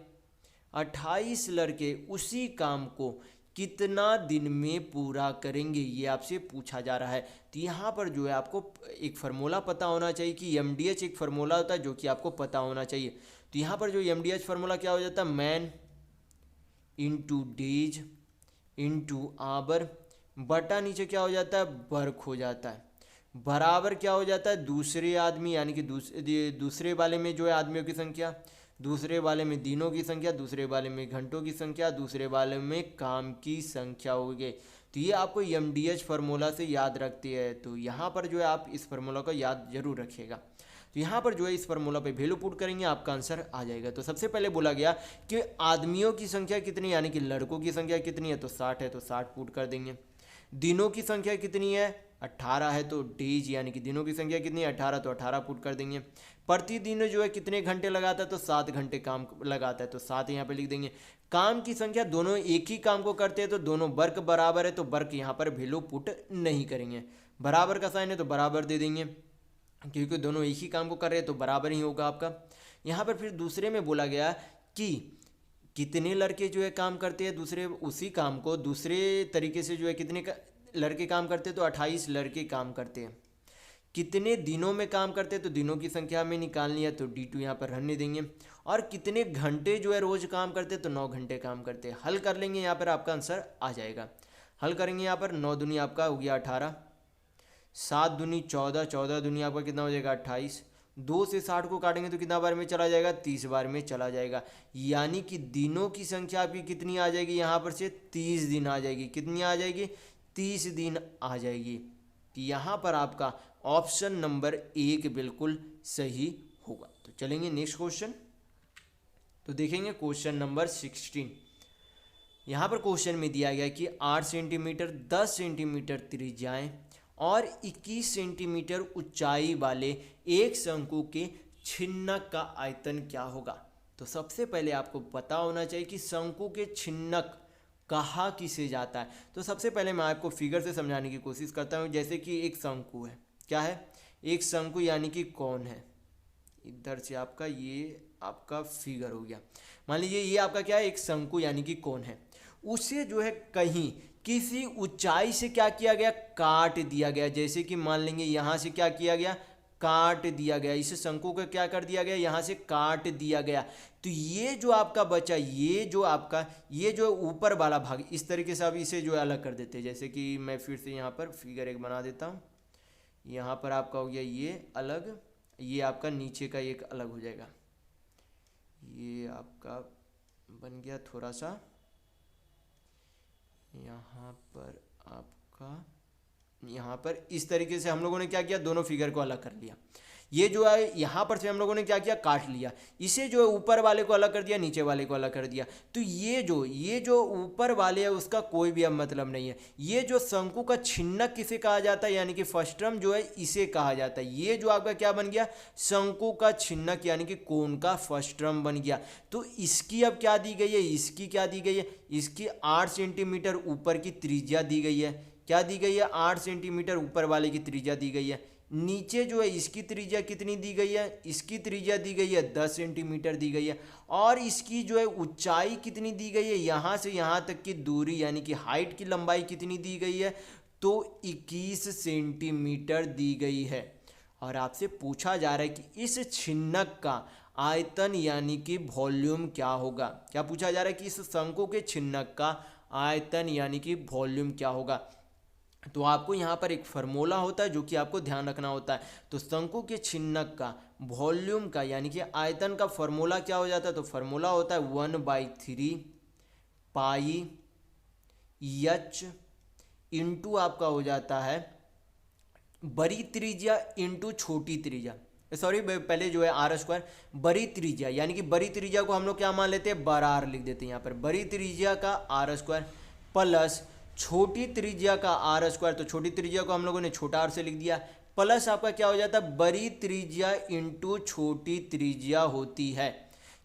28 लड़के उसी काम को कितना दिन में पूरा करेंगे, ये आपसे पूछा जा रहा है। तो यहाँ पर जो है आपको एक फार्मूला पता होना चाहिए कि MDH एक फार्मूला होता है जो कि आपको पता होना चाहिए। तो यहाँ पर जो MDH फार्मूला क्या हो जाता है, man into days into hour बटा नीचे क्या हो जाता है, वर्क हो जाता है, बराबर क्या हो जाता है, दूसरे आदमी यानी कि दूसरे वाले में जो है आदमियों की संख्या, दूसरे वाले में दिनों की संख्या, दूसरे वाले में घंटों की संख्या, दूसरे वाले में काम की संख्या हो गई। तो ये आपको MDH फार्मूला से याद रखती है। तो यहाँ पर जो है आप इस फार्मूला को याद जरूर रखिएगा। तो यहाँ पर जो है इस फार्मूला पे वैल्यू पुट करेंगे, आपका आंसर आ जाएगा। तो सबसे पहले बोला गया कि आदमियों की संख्या कितनी यानी कि लड़कों की संख्या कितनी है, तो 60 है, तो 60 पुट कर देंगे। दिनों की संख्या कितनी है, 18 है, तो डेज यानी कि दिनों की संख्या कितनी है, 18, तो 18 पुट कर देंगे। प्रतिदिन जो है कितने घंटे लगाता है, तो 7 घंटे काम लगाता है, तो 7 यहाँ पे लिख देंगे। काम की संख्या, दोनों एक ही काम को करते हैं तो दोनों वर्क बराबर है, तो वर्क यहाँ पर वैल्यू पुट नहीं करेंगे। बराबर का साइन है तो बराबर दे देंगे, क्योंकि दोनों एक ही काम को कर रहे हैं तो बराबर ही होगा आपका। यहाँ पर फिर दूसरे में बोला गया कि कितने लड़के जो है काम करते हैं दूसरे उसी काम को दूसरे तरीके से जो है कितने लड़के काम करते हैं, तो 28 लड़के काम करते हैं। कितने दिनों में काम करते हैं, तो दिनों की संख्या में निकालनी है, तो D2 यहाँ पर रहने देंगे। और कितने घंटे जो है रोज काम करते हैं, तो 9 घंटे काम करते हैं। हल कर लेंगे, यहाँ पर आपका आंसर आ जाएगा। हल करेंगे, यहाँ पर 9 दूनी आपका हो गया 18, 7 दूनी 14, 14 दूनी आपका कितना हो जाएगा 28। 2 से 60 को काटेंगे तो कितना बार में चला जाएगा, 30 बार में चला जाएगा। यानी कि दिनों की संख्या आपकी कितनी आ जाएगी, यहाँ पर से 30 दिन आ जाएगी। कितनी आ जाएगी, 30 दिन आ जाएगी। कि यहाँ पर आपका ऑप्शन नंबर 1 बिल्कुल सही होगा। तो चलेंगे नेक्स्ट क्वेश्चन। तो देखेंगे क्वेश्चन नंबर 16। यहाँ पर क्वेश्चन में दिया गया कि 8 सेंटीमीटर 10 सेंटीमीटर त्रिज्याएं और 21 सेंटीमीटर ऊंचाई वाले एक शंकु के छिन्नक का आयतन क्या होगा। तो सबसे पहले आपको पता होना चाहिए कि शंकु के छिन्नक कहा किसे जाता है। तो सबसे पहले मैं आपको फिगर से समझाने की कोशिश करता हूँ। जैसे कि एक शंकु है, क्या है, एक शंकु यानी कि कौन है, इधर से आपका ये आपका फिगर हो गया। मान लीजिए ये आपका क्या है, एक शंकु यानी कि कौन है, उसे जो है कहीं किसी ऊंचाई से क्या किया गया, काट दिया गया। जैसे कि मान लेंगे यहाँ से क्या किया गया, काट दिया गया। इस शंकु को क्या कर दिया गया, यहाँ से काट दिया गया। तो ये जो आपका बचा, ये जो आपका ये जो ऊपर वाला भाग, इस तरीके से आप इसे जो है अलग कर देते हैं। जैसे कि मैं फिर से यहाँ पर फिगर एक बना देता हूँ। यहाँ पर आपका हो गया ये अलग, ये आपका नीचे का एक अलग हो जाएगा। ये आपका बन गया थोड़ा सा, यहाँ पर आपका यहाँ पर इस तरीके से हम लोगों ने क्या किया, दोनों फिगर को अलग कर लिया। ये जो है यहाँ पर से हम लोगों ने क्या किया, काट लिया। इसे जो है ऊपर वाले को अलग कर दिया, नीचे वाले को अलग कर दिया। तो ये जो ऊपर वाले है उसका कोई भी अब मतलब नहीं है। ये जो शंकु का छिन्नक किसे कहा जाता है, यानी कि फ्रस्टम जो है इसे कहा जाता है। ये जो आपका क्या बन गया, शंकु का छिन्नक यानी कि कोन का फ्रस्टम बन गया। तो इसकी अब क्या दी गई है, इसकी क्या दी गई है, इसकी 8 सेंटीमीटर ऊपर की त्रिज्या दी गई है। क्या दी गई है, 8 सेंटीमीटर ऊपर वाले की त्रिज्या दी गई है। नीचे जो है इसकी त्रिज्या कितनी दी गई है, इसकी त्रिज्या दी गई है 10 सेंटीमीटर दी गई है। और इसकी जो है ऊंचाई कितनी दी गई है, यहाँ से यहाँ तक की दूरी यानी कि हाइट की लंबाई कितनी दी गई है, तो 21 सेंटीमीटर दी गई है। और आपसे पूछा जा रहा है कि इस छिन्नक का आयतन यानी कि वॉल्यूम क्या होगा। क्या पूछा जा रहा है कि इस शंकु के छिन्नक का आयतन यानी कि वॉल्यूम क्या होगा। तो आपको यहाँ पर एक फार्मूला होता है जो कि आपको ध्यान रखना होता है। तो शंकु के छिन्नक का वॉल्यूम का यानी कि आयतन का फार्मूला क्या हो जाता है, तो फार्मूला होता है 1/3 पाई एच इंटू आपका हो जाता है बड़ी त्रिज्या इंटू छोटी त्रिज्या, सॉरी पहले जो है आर स्क्वायर, बड़ी त्रिज्या यानी कि बड़ी त्रिज्या को हम लोग क्या मान लेते हैं, बड़ा आर लिख देते हैं यहाँ पर, बड़ी त्रिज्या का आर स्क्वायर प्लस छोटी त्रिज्या का आर स्क्वायर, तो छोटी त्रिज्या को हम लोगों ने छोटा आर से लिख दिया, प्लस आपका क्या हो जाता है बड़ी त्रिज्या इंटू छोटी त्रिज्या होती है।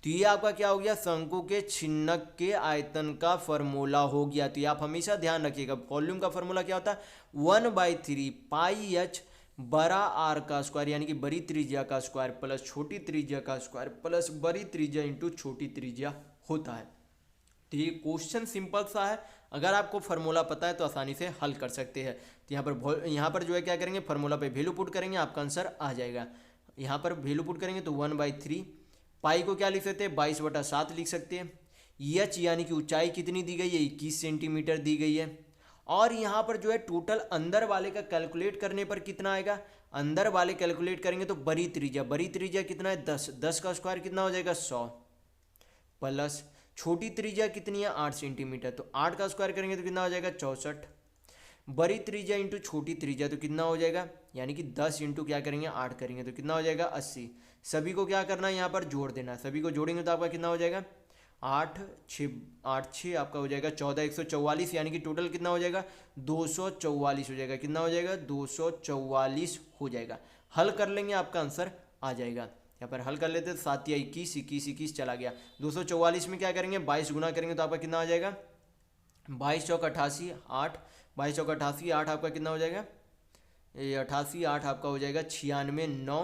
तो ये आपका क्या हो गया, शंकु के छिन्नक के आयतन का फॉर्मूला हो गया। तो ये आप हमेशा ध्यान रखिएगा, वॉल्यूम का फॉर्मूला क्या होता है 1/3 पाई एच बड़ा आर का स्क्वायर यानी कि बड़ी त्रिज्या का स्क्वायर प्लस छोटी त्रिज्या का स्क्वायर प्लस बड़ी त्रिज्या इंटू छोटी त्रिज्या होता है। तो ये क्वेश्चन सिंपल सा है, अगर आपको फार्मूला पता है तो आसानी से हल कर सकते हैं। तो यहाँ पर जो है क्या करेंगे, फार्मूला पे वैल्यू पुट करेंगे, आपका आंसर आ जाएगा। यहाँ पर वैल्यू पुट करेंगे तो 1/3 पाई को क्या लिख सकते हैं 22/7 लिख सकते हैं। एच यानी कि ऊंचाई कितनी दी गई है 21 सेंटीमीटर दी गई है। और यहाँ पर जो है टोटल अंदर वाले का कैलकुलेट करने पर कितना आएगा, अंदर वाले कैलकुलेट करेंगे तो बड़ी त्रिज्या कितना है 10 का स्क्वायर कितना हो जाएगा 100 प्लस छोटी त्रिज्या कितनी है 8 सेंटीमीटर, तो 8 का स्क्वायर करेंगे तो कितना हो जाएगा 64, बड़ी त्रिज्या इंटू छोटी त्रिज्या तो कितना हो जाएगा, यानी कि 10 इंटू क्या करेंगे 8 करेंगे तो कितना हो जाएगा 80। सभी को क्या करना है यहाँ पर जोड़ देना है, सभी को जोड़ेंगे तो आपका कितना हो जाएगा 8 6 आपका हो जाएगा 14 144 यानी कि टोटल कितना हो जाएगा 244 हो जाएगा, कितना हो जाएगा 244 हो जाएगा। हल कर लेंगे आपका आंसर आ जाएगा। यहाँ पर हल कर लेते हैं 7 या 21 21 21 चला गया, 244 में क्या करेंगे 22 गुना करेंगे तो आपका कितना आ जाएगा 22 चौक 88 8, 22 चौक 88 8 आपका कितना हो जाएगा ये 88 8 आपका हो जाएगा 96 9,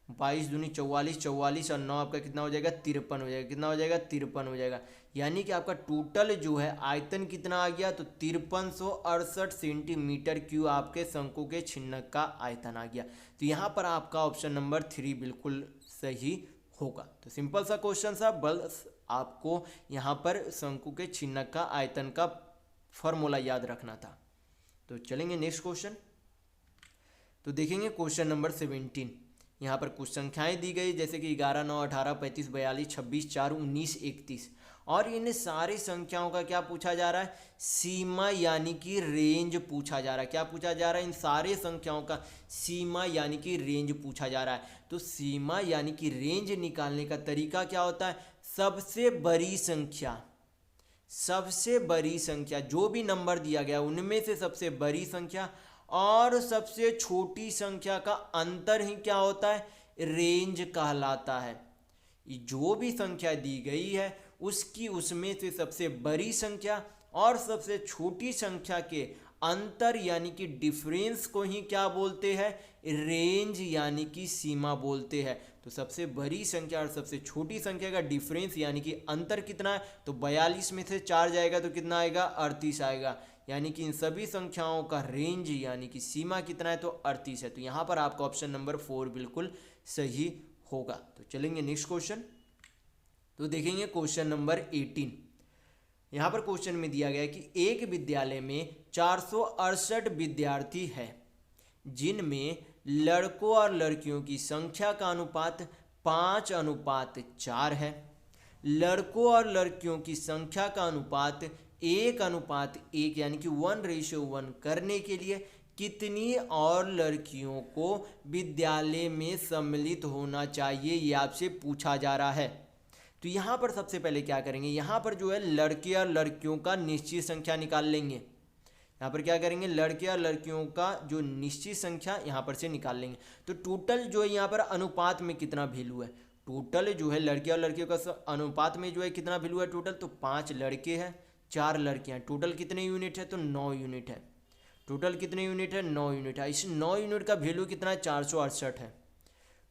22 दूनी 44 44 और 9 आपका कितना हो जाएगा 53 हो जाएगा, कितना हो जाएगा 53 हो जाएगा। यानी कि आपका टोटल जो है आयतन कितना आ गया तो 5368 सेंटीमीटर क्यूब आपके शंकु के छिन्नक का आयतन आ गया। तो यहाँ पर आपका ऑप्शन नंबर 3 बिल्कुल सही होगा। तो सिंपल सा क्वेश्चन था, बस आपको यहाँ पर शंकु के छिन्नक का आयतन का फॉर्मूला याद रखना था। तो चलेंगे नेक्स्ट क्वेश्चन। तो देखेंगे क्वेश्चन नंबर 17। यहाँ पर कुछ संख्याएं दी गई जैसे कि 11 9 18 35 42 26 4 19 31 और इन सारी संख्याओं का क्या पूछा जा रहा है सीमा यानी कि रेंज पूछा जा रहा है। क्या पूछा जा रहा है, इन सारे संख्याओं का सीमा यानी कि रेंज पूछा जा रहा है। तो सीमा यानी कि रेंज निकालने का तरीका क्या होता है, सबसे बड़ी संख्या जो भी नंबर दिया गया उनमें से सबसे बड़ी संख्या और सबसे छोटी संख्या का अंतर ही क्या होता है, रेंज कहलाता है। जो भी संख्या दी गई है उसकी उसमें से सबसे बड़ी संख्या और सबसे छोटी संख्या के अंतर यानी कि डिफरेंस को ही क्या बोलते हैं, रेंज यानी कि सीमा बोलते हैं। तो सबसे बड़ी संख्या और सबसे छोटी संख्या का डिफरेंस यानी कि अंतर कितना है, तो 42 में से 4 जाएगा तो कितना आएगा 38 आएगा। यानी कि इन सभी संख्याओं का रेंज यानी कि सीमा कितना है, तो 38 है। तो यहाँ पर आपका ऑप्शन नंबर 4 बिल्कुल सही होगा। तो चलेंगे नेक्स्ट क्वेश्चन। तो देखेंगे क्वेश्चन नंबर 18। यहाँ पर क्वेश्चन में दिया गया है कि एक विद्यालय में 468 विद्यार्थी है जिनमें लड़कों और लड़कियों की संख्या का अनुपात 5:4 है। लड़कों और लड़कियों की संख्या का अनुपात 1:1 यानी कि 1:1 करने के लिए कितनी और लड़कियों को विद्यालय में सम्मिलित होना चाहिए, ये आपसे पूछा जा रहा है। तो यहाँ पर सबसे पहले क्या करेंगे, यहाँ पर जो है लड़के और लड़कियों का निश्चित संख्या निकाल लेंगे। यहाँ पर क्या करेंगे, लड़के और लड़कियों का जो निश्चित संख्या यहाँ पर से निकाल लेंगे। तो टोटल जो है यहाँ पर अनुपात में कितना वैल्यू है, टोटल जो है लड़के और लड़कियों का अनुपात में जो है कितना वैल्यू है टोटल, तो 5 लड़के हैं 4 लड़कियाँ। टोटल कितने यूनिट है, तो 9 यूनिट है। टोटल कितने यूनिट है, 9 यूनिट है। इस 9 यूनिट का वैल्यू कितना है, 468 है।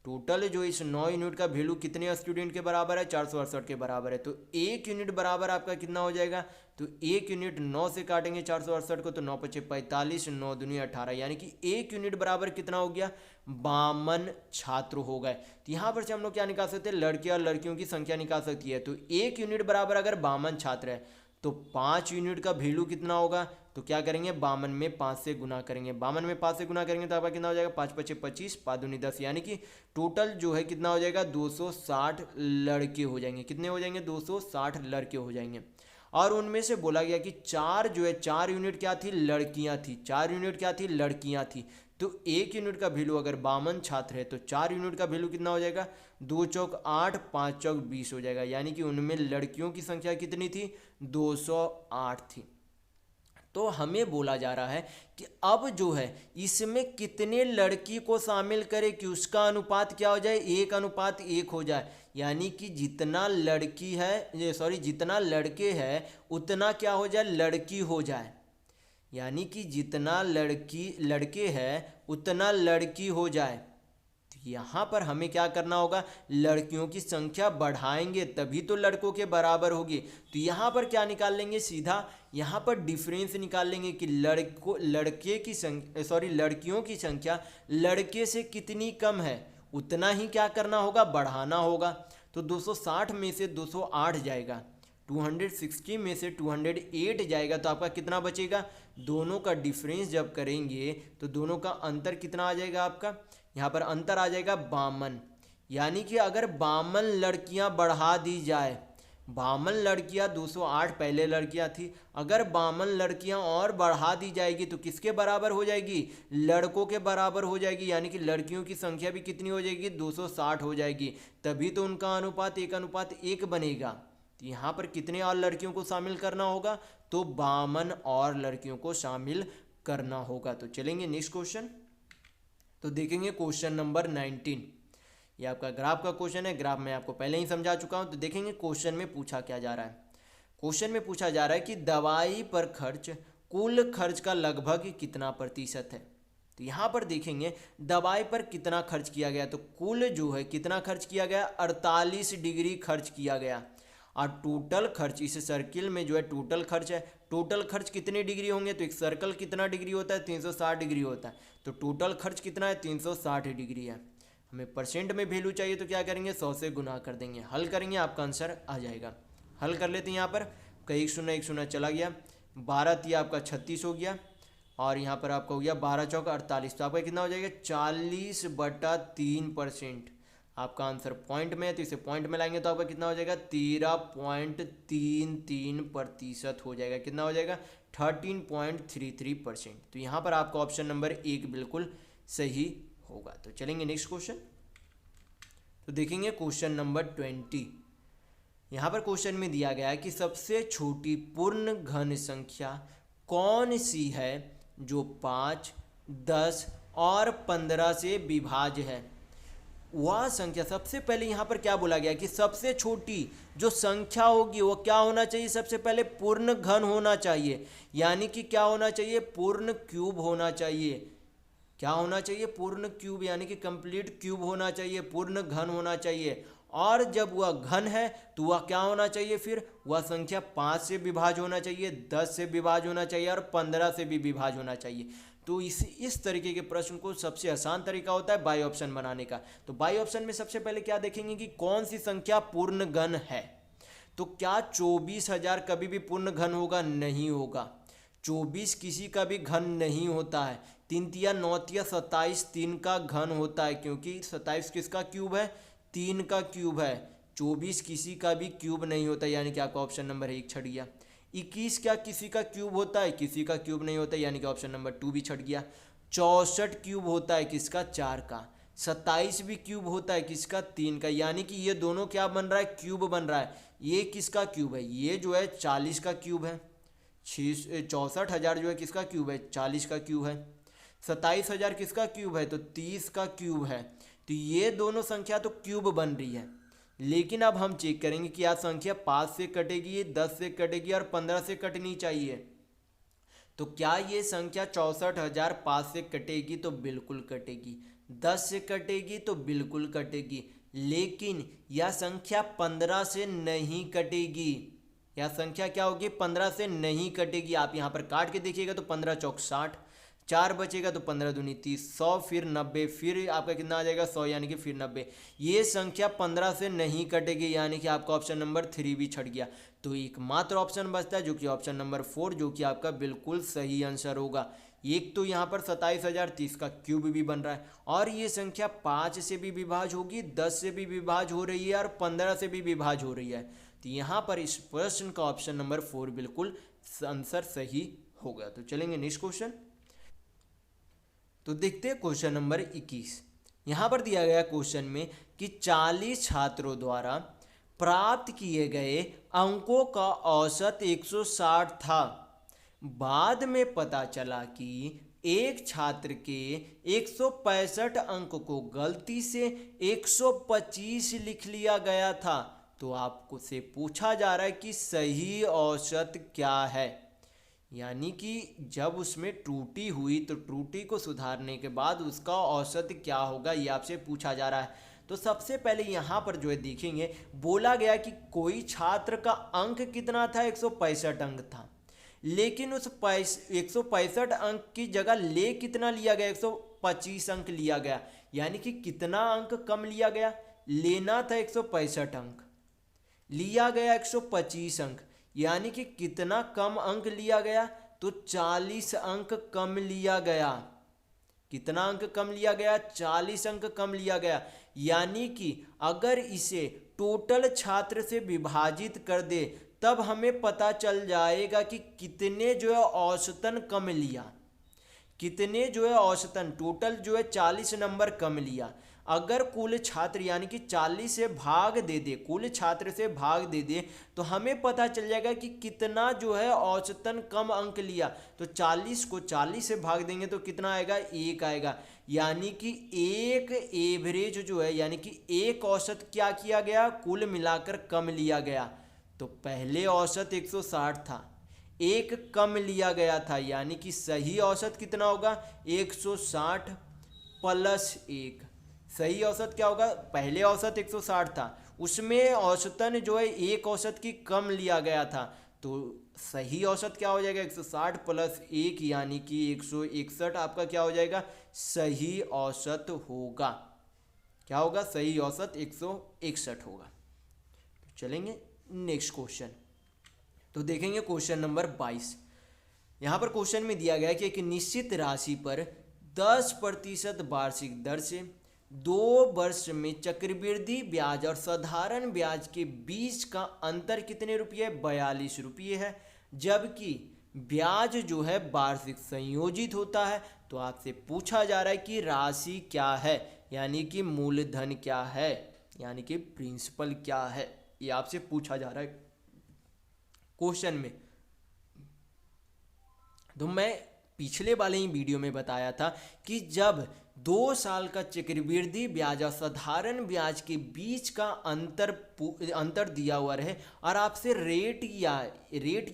टोटल जो इस 9 यूनिट का वैल्यू कितने स्टूडेंट के बराबर है, 468 के बराबर है। तो 1 यूनिट बराबर आपका कितना हो जाएगा, तो 1 यूनिट 9 से काटेंगे 468 को, तो 9 पचे 45, 9 दूनी 18, यानी कि 1 यूनिट बराबर कितना हो गया, 52 छात्र हो गए। तो यहाँ पर से हम लोग क्या निकाल सकते हैं, लड़के और लड़कियों की संख्या निकाल सकती है। तो 1 यूनिट बराबर अगर 52 छात्र है तो 5 यूनिट का वैल्यू कितना होगा, तो क्या करेंगे 52 में 5 से गुना करेंगे। 52 में 5 से गुना करेंगे तो आपका कितना हो जाएगा, 5 पचे 25, 5 दूनी 10, यानी कि टोटल जो है कितना हो जाएगा, 260 लड़के हो जाएंगे। कितने हो जाएंगे, 260 लड़के हो जाएंगे। और उनमें से बोला गया कि 4 जो है 4 यूनिट क्या थी, लड़कियां थी। 4 यूनिट क्या थी, लड़कियां थी। तो 1 यूनिट का वैल्यू अगर 52 छात्र है तो 4 यूनिट का वैल्यू कितना हो जाएगा, 2 चौक 8, 5 चौक 20 हो जाएगा। यानी कि उनमें लड़कियों की संख्या कितनी थी, 208 थी। तो हमें बोला जा रहा है कि अब जो है इसमें कितने लड़की को शामिल करें कि उसका अनुपात क्या हो जाए, 1:1 हो जाए। यानी कि जितना लड़की है जितना लड़के हैं उतना क्या हो जाए, लड़की हो जाए। यानी कि जितना लड़के हैं उतना लड़की हो जाए। तो यहाँ पर हमें क्या करना होगा, लड़कियों की संख्या बढ़ाएंगे तभी तो लड़कों के बराबर होगी। तो यहाँ पर क्या निकाल लेंगे, सीधा यहाँ पर डिफरेंस निकाल लेंगे कि लड़कियों की संख्या लड़के से कितनी कम है, उतना ही क्या करना होगा, बढ़ाना होगा। तो 260 में से 208 जाएगा, 260 में से 208 जाएगा, तो आपका कितना बचेगा, दोनों का डिफरेंस जब करेंगे तो दोनों का अंतर कितना आ जाएगा आपका, यहाँ पर अंतर आ जाएगा 52। यानी कि अगर 52 लड़कियाँ बढ़ा दी जाए, 52 लड़कियाँ 208 पहले लड़कियाँ थी, अगर 52 लड़कियाँ और बढ़ा दी जाएगी तो किसके बराबर हो जाएगी, लड़कों के बराबर हो जाएगी। यानी कि लड़कियों की संख्या भी कितनी हो जाएगी, 260 हो जाएगी। तभी तो उनका अनुपात 1:1 बनेगा। तो यहाँ पर कितने और लड़कियों को शामिल करना होगा, तो 52 और लड़कियों को शामिल करना होगा। तो चलेंगे नेक्स्ट क्वेश्चन। तो देखेंगे क्वेश्चन नंबर 19। ये आपका ग्राफ का क्वेश्चन है, ग्राफ मैं आपको पहले ही समझा चुका हूँ। तो देखेंगे क्वेश्चन में पूछा क्या जा रहा है। क्वेश्चन में पूछा जा रहा है कि दवाई पर खर्च कुल खर्च का लगभग कितना प्रतिशत है। तो यहाँ पर देखेंगे दवाई पर कितना खर्च किया गया, तो कुल जो है कितना खर्च किया गया, 48 डिग्री खर्च किया गया। और टोटल खर्च इस सर्किल में जो है टोटल खर्च है, टोटल खर्च कितने डिग्री होंगे, तो एक सर्कल कितना डिग्री होता है, 360 डिग्री होता है। तो टोटल खर्च कितना है, 360 डिग्री है। हमें परसेंट में वैल्यू चाहिए तो क्या करेंगे, 100 से गुना कर देंगे, हल करेंगे, आपका आंसर आ जाएगा। हल कर लेते हैं। यहाँ पर 1 शून्य 1 शून्य चला गया, 12 तिया आपका 36 हो गया, और यहाँ पर आपका हो गया 12 चौका 48। तो आपका कितना हो जाएगा, 40/3%। आपका आंसर पॉइंट में है तो इसे पॉइंट में लाएंगे तो आपका कितना हो जाएगा, 13.33% हो जाएगा। कितना हो जाएगा, 13.33%। तो यहाँ पर आपका ऑप्शन नंबर 1 बिल्कुल सही होगा। तो चलेंगे नेक्स्ट क्वेश्चन। तो देखेंगे क्वेश्चन नंबर 20। यहाँ पर क्वेश्चन में दिया गया है कि सबसे छोटी पूर्ण घन संख्या कौन सी है जो 5, 10 और 15 से विभाज्य है। वह संख्या, सबसे पहले यहाँ पर क्या बोला गया कि सबसे छोटी जो संख्या होगी वो क्या होना चाहिए, सबसे पहले पूर्ण घन होना चाहिए। यानी कि क्या होना चाहिए, पूर्ण क्यूब होना चाहिए। क्या होना चाहिए, पूर्ण क्यूब, यानी कि कंप्लीट क्यूब होना चाहिए, पूर्ण घन होना चाहिए। और जब वह घन है तो वह क्या होना चाहिए, फिर वह संख्या 5 से विभाज्य होना चाहिए, 10 से विभाज्य होना चाहिए और 15 से भी विभाज्य होना चाहिए। तो इस तरीके के प्रश्न को सबसे आसान तरीका होता है बाई ऑप्शन बनाने का। तो बाई ऑप्शन में सबसे पहले क्या देखेंगे कि कौन सी संख्या पूर्ण घन है। तो क्या 24,000 कभी भी पूर्ण घन होगा, नहीं होगा। 24 किसी का भी घन नहीं होता है। 3 तिया 9 तिया 27 3 का घन होता है, क्योंकि 27 किसका क्यूब है, 3 का क्यूब है। 24 किसी का भी क्यूब नहीं होता, यानी कि आपका ऑप्शन नंबर 1 छट गया। 21 क्या किसी का क्यूब होता है? किसी का क्यूब नहीं होता, यानी कि ऑप्शन नंबर 2 भी छट गया। 64 क्यूब होता है किसका? 4 का। 27 भी क्यूब होता है किसका? 3 का। यानी कि ये दोनों क्या बन रहा है? क्यूब बन रहा है। ये किसका क्यूब है? ये जो है 40 का क्यूब है। 64,000 जो है किसका क्यूब है? 40 का क्यूब है। 27,000 किसका क्यूब है? तो 30 का क्यूब है। तो ये दोनों संख्या तो क्यूब बन रही है, लेकिन अब हम चेक करेंगे कि यह संख्या 5 से कटेगी, 10 से कटेगी और 15 से कटनी चाहिए। तो क्या ये संख्या 64,005 से कटेगी? तो बिल्कुल कटेगी। 10 से कटेगी? तो बिल्कुल कटेगी। लेकिन यह संख्या 15 से नहीं कटेगी। यह संख्या क्या होगी? 15 से नहीं कटेगी। आप यहाँ पर काट के देखिएगा तो 15 चौक 60, 4 बचेगा तो 15 दूनी 30, 100 फिर 90, फिर आपका कितना आ जाएगा? 100, यानी कि फिर 90। ये संख्या 15 से नहीं कटेगी, यानी कि आपका ऑप्शन नंबर 3 भी छट गया। तो एकमात्र ऑप्शन बचता है जो कि ऑप्शन नंबर 4, जो कि आपका बिल्कुल सही आंसर होगा। एक तो यहाँ पर 27,030 का क्यूब भी बन रहा है, और ये संख्या 5 से भी विभाज्य होगी, 10 से भी विभाज्य हो रही है और 15 से भी विभाज्य हो रही है। तो यहाँ पर इस प्रश्न का ऑप्शन नंबर 4 बिल्कुल आंसर सही होगा। तो चलेंगे नेक्स्ट क्वेश्चन। तो देखते हैं क्वेश्चन नंबर 21। यहाँ पर दिया गया क्वेश्चन में कि 40 छात्रों द्वारा प्राप्त किए गए अंकों का औसत 160 था। बाद में पता चला कि एक छात्र के 165 अंक को गलती से 125 लिख लिया गया था। तो आपको से पूछा जा रहा है कि सही औसत क्या है, यानी कि जब उसमें त्रुटि हुई तो त्रुटि को सुधारने के बाद उसका औसत क्या होगा, ये आपसे पूछा जा रहा है। तो सबसे पहले यहाँ पर जो है देखेंगे, बोला गया कि कोई छात्र का अंक कितना था? 165 अंक था, लेकिन उस 165 अंक की जगह ले कितना लिया गया? 125 अंक लिया गया। यानी कि कितना अंक कम लिया गया? लेना था 165 अंक, लिया गया 125 अंक, यानी कि कितना कम अंक लिया गया? तो 40 अंक कम लिया गया। कितना अंक कम लिया गया? 40 अंक कम लिया गया। यानी कि अगर इसे टोटल छात्र से विभाजित कर दे तब हमें पता चल जाएगा कि कितने जो है औसतन कम लिया, कितने जो है औसतन टोटल जो है 40 नंबर कम लिया। अगर कुल छात्र यानी कि 40 से भाग दे दे, कुल छात्र से भाग दे दे, तो हमें पता चल जाएगा कि कितना जो है औसतन कम अंक लिया। तो 40 को 40 से भाग देंगे तो कितना आएगा? 1 आएगा। यानी कि एक एवरेज जो है, यानी कि एक औसत क्या किया गया? कुल मिलाकर कम लिया गया। तो पहले औसत 160 था, एक कम लिया गया था, यानी कि सही औसत कितना होगा? 160 प्लस 1। सही औसत क्या होगा? पहले औसत 160 था, उसमें औसतन जो है एक औसत की कम लिया गया था। तो सही औसत क्या हो जाएगा? 160 प्लस 1, यानी कि 161 आपका क्या हो जाएगा? सही औसत होगा। क्या होगा? सही औसत 161 होगा। तो चलेंगे नेक्स्ट क्वेश्चन। तो देखेंगे क्वेश्चन नंबर 22। यहाँ पर क्वेश्चन में दिया गया कि एक निश्चित राशि पर 10% वार्षिक दर से 2 वर्ष में चक्रवृद्धि ब्याज और साधारण ब्याज के बीच का अंतर कितने रुपये? 42 रुपये है। जबकि ब्याज जो है वार्षिक संयोजित होता है। तो आपसे पूछा जा रहा है कि राशि क्या है, यानी कि मूलधन क्या है, यानी कि प्रिंसिपल क्या है, ये आपसे पूछा जा रहा है क्वेश्चन में। तो मैं पिछले वाले ही वीडियो में बताया था कि जब 2 साल का चक्रवृद्धि ब्याज और साधारण ब्याज के बीच का अंतर दिया हुआ रहे और आपसे रेट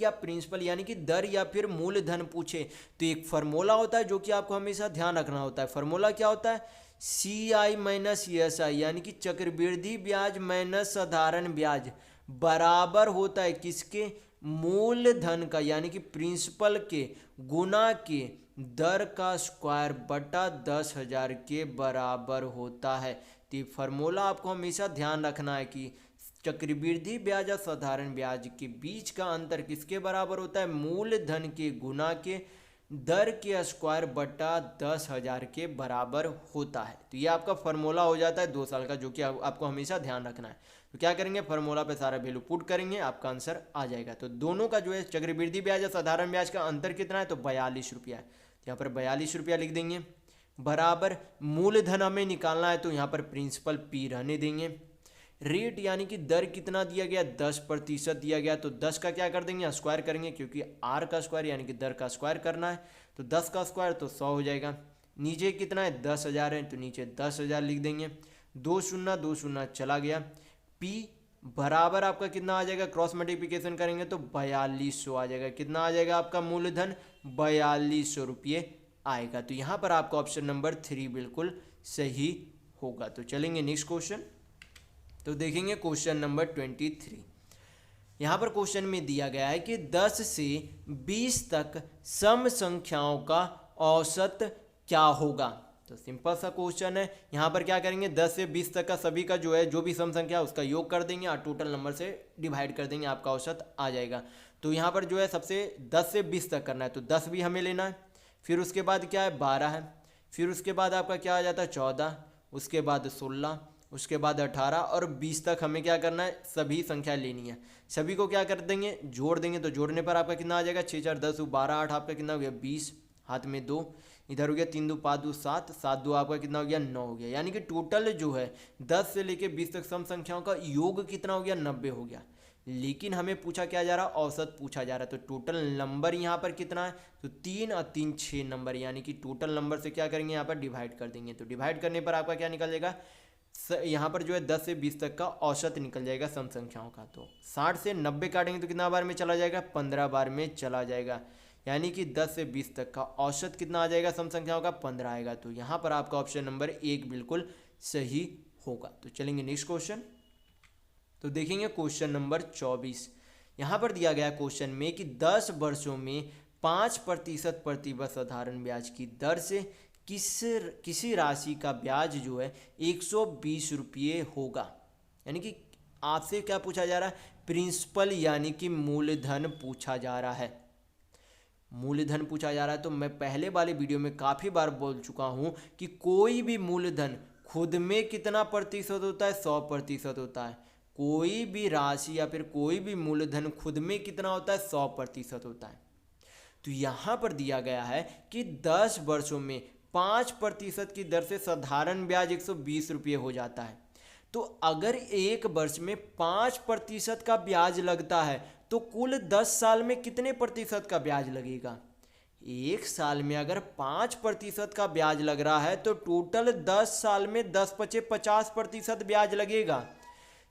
या प्रिंसिपल यानी कि दर या फिर मूलधन पूछे, तो एक फार्मूला होता है जो कि आपको हमेशा ध्यान रखना होता है। फार्मूला क्या होता है? CI माइनस ESI, यानी कि चक्रवृद्धि ब्याज माइनस साधारण ब्याज बराबर होता है किसके? मूलधन का, यानी कि प्रिंसिपल के गुना के दर का स्क्वायर बटा 10,000 के बराबर होता है। तो ये फार्मूला आपको हमेशा ध्यान रखना है कि चक्रवृद्धि ब्याज और साधारण ब्याज के बीच का अंतर किसके बराबर होता है? मूलधन के गुना के दर के स्क्वायर बटा 10,000 के बराबर होता है। तो ये आपका फार्मूला हो जाता है 2 साल का, जो कि आपको हमेशा ध्यान रखना है। तो क्या करेंगे, फार्मूला पे सारा वैल्यू पुट करेंगे, आपका आंसर आ जाएगा। तो दोनों का जो है चक्रवृद्धि ब्याज और साधारण ब्याज का अंतर कितना है, तो 42 रुपया है। तो यहाँ पर 42 रुपया लिख देंगे, बराबर मूलधन हमें निकालना है, तो यहाँ पर प्रिंसिपल पी रहने देंगे। रेट यानी कि दर कितना दिया गया, 10% दिया गया, तो 10 का क्या कर देंगे, स्क्वायर करेंगे, क्योंकि आर का स्क्वायर यानी कि दर का स्क्वायर करना है। तो 10 का स्क्वायर तो 100 हो जाएगा। नीचे कितना है, 10,000 है, तो नीचे 10,000 लिख देंगे। 2 शून्य 2 शून्य चला गया। पी बराबर आपका कितना आ जाएगा, क्रॉस मल्टीप्लिकेशन करेंगे तो 4200 आ जाएगा। कितना आ जाएगा आपका मूलधन, 4200 रुपये आएगा। तो यहाँ पर आपका ऑप्शन नंबर 3 बिल्कुल सही होगा। तो चलेंगे नेक्स्ट क्वेश्चन। तो देखेंगे क्वेश्चन नंबर 23। यहाँ पर क्वेश्चन में दिया गया है कि 10 से 20 तक सम संख्याओं का औसत क्या होगा। तो सिंपल सा क्वेश्चन है। यहाँ पर क्या करेंगे, 10 से 20 तक का सभी का जो है, जो भी सम संख्या है उसका योग कर देंगे और टोटल नंबर से डिवाइड कर देंगे, आपका औसत आ जाएगा। तो यहाँ पर जो है सबसे 10 से 20 तक करना है, तो 10 भी हमें लेना है। फिर उसके बाद क्या है, 12 है। फिर उसके बाद आपका क्या आ जाता है, 14। उसके बाद 16, उसके बाद 18 और 20 तक हमें क्या करना है, सभी संख्या लेनी है। सभी को क्या कर देंगे, जोड़ देंगे। तो जोड़ने पर आपका कितना आ जाएगा, 6 4 10 12 8 आपका कितना हो गया, 20। हाथ में 2, इधर हो गया 3 2 5 2 7 7 2 आपका कितना हो गया, 9 हो गया। यानी कि टोटल जो है 10 से लेके 20 तक सम संख्याओं का योग कितना हो गया, 90 हो गया। लेकिन हमें पूछा क्या जा रहा, औसत पूछा जा रहा है। तो टोटल नंबर यहाँ पर कितना है, तो 3 और 3 6 नंबर, यानी कि टोटल नंबर से क्या करेंगे, यहाँ पर डिवाइड कर देंगे। तो डिवाइड करने पर आपका क्या निकल जाएगा, यहाँ पर जो है 10 से 20 तक का औसत निकल जाएगा सम संख्याओं का। तो 60 से 90 काटेंगे तो कितना बार में चला जाएगा, 15 बार में चला जाएगा। यानी कि 10 से 20 तक का औसत कितना आ जाएगा, सम संख्याओं का 15 आएगा। तो यहाँ पर आपका ऑप्शन नंबर 1 बिल्कुल सही होगा। तो चलेंगे नेक्स्ट क्वेश्चन। तो देखेंगे क्वेश्चन नंबर 24। यहाँ पर दिया गया क्वेश्चन में कि 10 वर्षों में 5% प्रतिवर्ष साधारण ब्याज की दर से किसी राशि का ब्याज जो है 120 रुपये होगा। यानी कि आपसे क्या पूछा जा रहा है, प्रिंसिपल यानी कि मूलधन पूछा जा रहा है। मूलधन पूछा जा रहा है। तो मैं पहले वाले वीडियो में काफ़ी बार बोल चुका हूँ कि कोई भी मूलधन खुद में कितना प्रतिशत होता है, 100% होता है। कोई भी राशि या फिर कोई भी मूलधन खुद में कितना होता है, 100% होता है। तो यहाँ पर दिया गया है कि 10 वर्षों में 5% की दर से साधारण ब्याज 120 रुपये हो जाता है। तो अगर एक वर्ष में 5% का ब्याज लगता है तो कुल 10 साल में कितने प्रतिशत का ब्याज लगेगा। एक साल में अगर 5% का ब्याज लग रहा है तो टोटल 10 साल में 10 पचे 50% ब्याज लगेगा।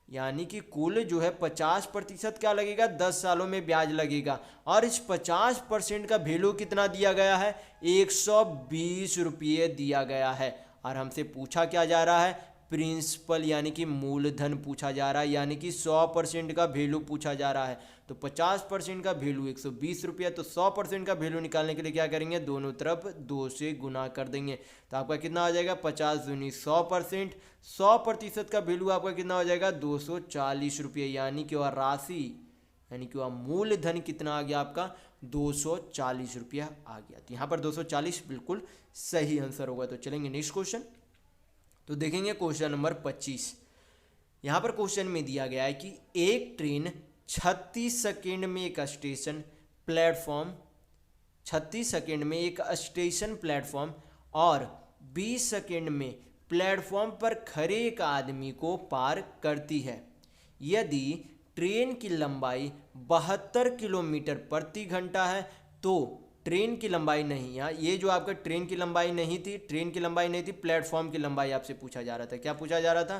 यानी कि कुल जो है 50% क्या लगेगा, 10 सालों में ब्याज लगेगा। और इस 50% का वैल्यू कितना दिया गया है, 120 रुपये दिया गया है। और हमसे पूछा क्या जा रहा है, प्रिंसिपल यानी कि मूलधन पूछा जा रहा है, यानी कि 100% का वैल्यू पूछा जा रहा है। तो 50% का वैल्यू 120 रुपया। तो 100% का वैल्यू निकालने के लिए क्या करेंगे, दोनों तरफ 2 से गुना कर देंगे। तो आपका कितना आ जाएगा, 50 दूनी 100%। 100% का वैल्यू आपका कितना हो जाएगा, 240 रुपये। यानी कि वह राशि यानी कि वह मूलधन कितना आ गया आपका, 240 रुपया आ गया। तो यहाँ पर 240 बिल्कुल सही आंसर होगा। तो चलेंगे नेक्स्ट क्वेश्चन। तो देखेंगे क्वेश्चन नंबर 25। यहाँ पर क्वेश्चन में दिया गया है कि एक ट्रेन 36 सेकेंड में एक स्टेशन प्लेटफॉर्म 36 सेकेंड में एक स्टेशन प्लेटफॉर्म और 20 सेकेंड में प्लेटफॉर्म पर खड़े एक आदमी को पार करती है। यदि ट्रेन की लंबाई 72 किलोमीटर प्रति घंटा है तो ट्रेन की लंबाई नहीं, यहाँ ये जो आपका ट्रेन की लंबाई नहीं थी, ट्रेन की लंबाई नहीं थी, प्लेटफॉर्म की लंबाई आपसे पूछा जा रहा था। क्या पूछा जा रहा था,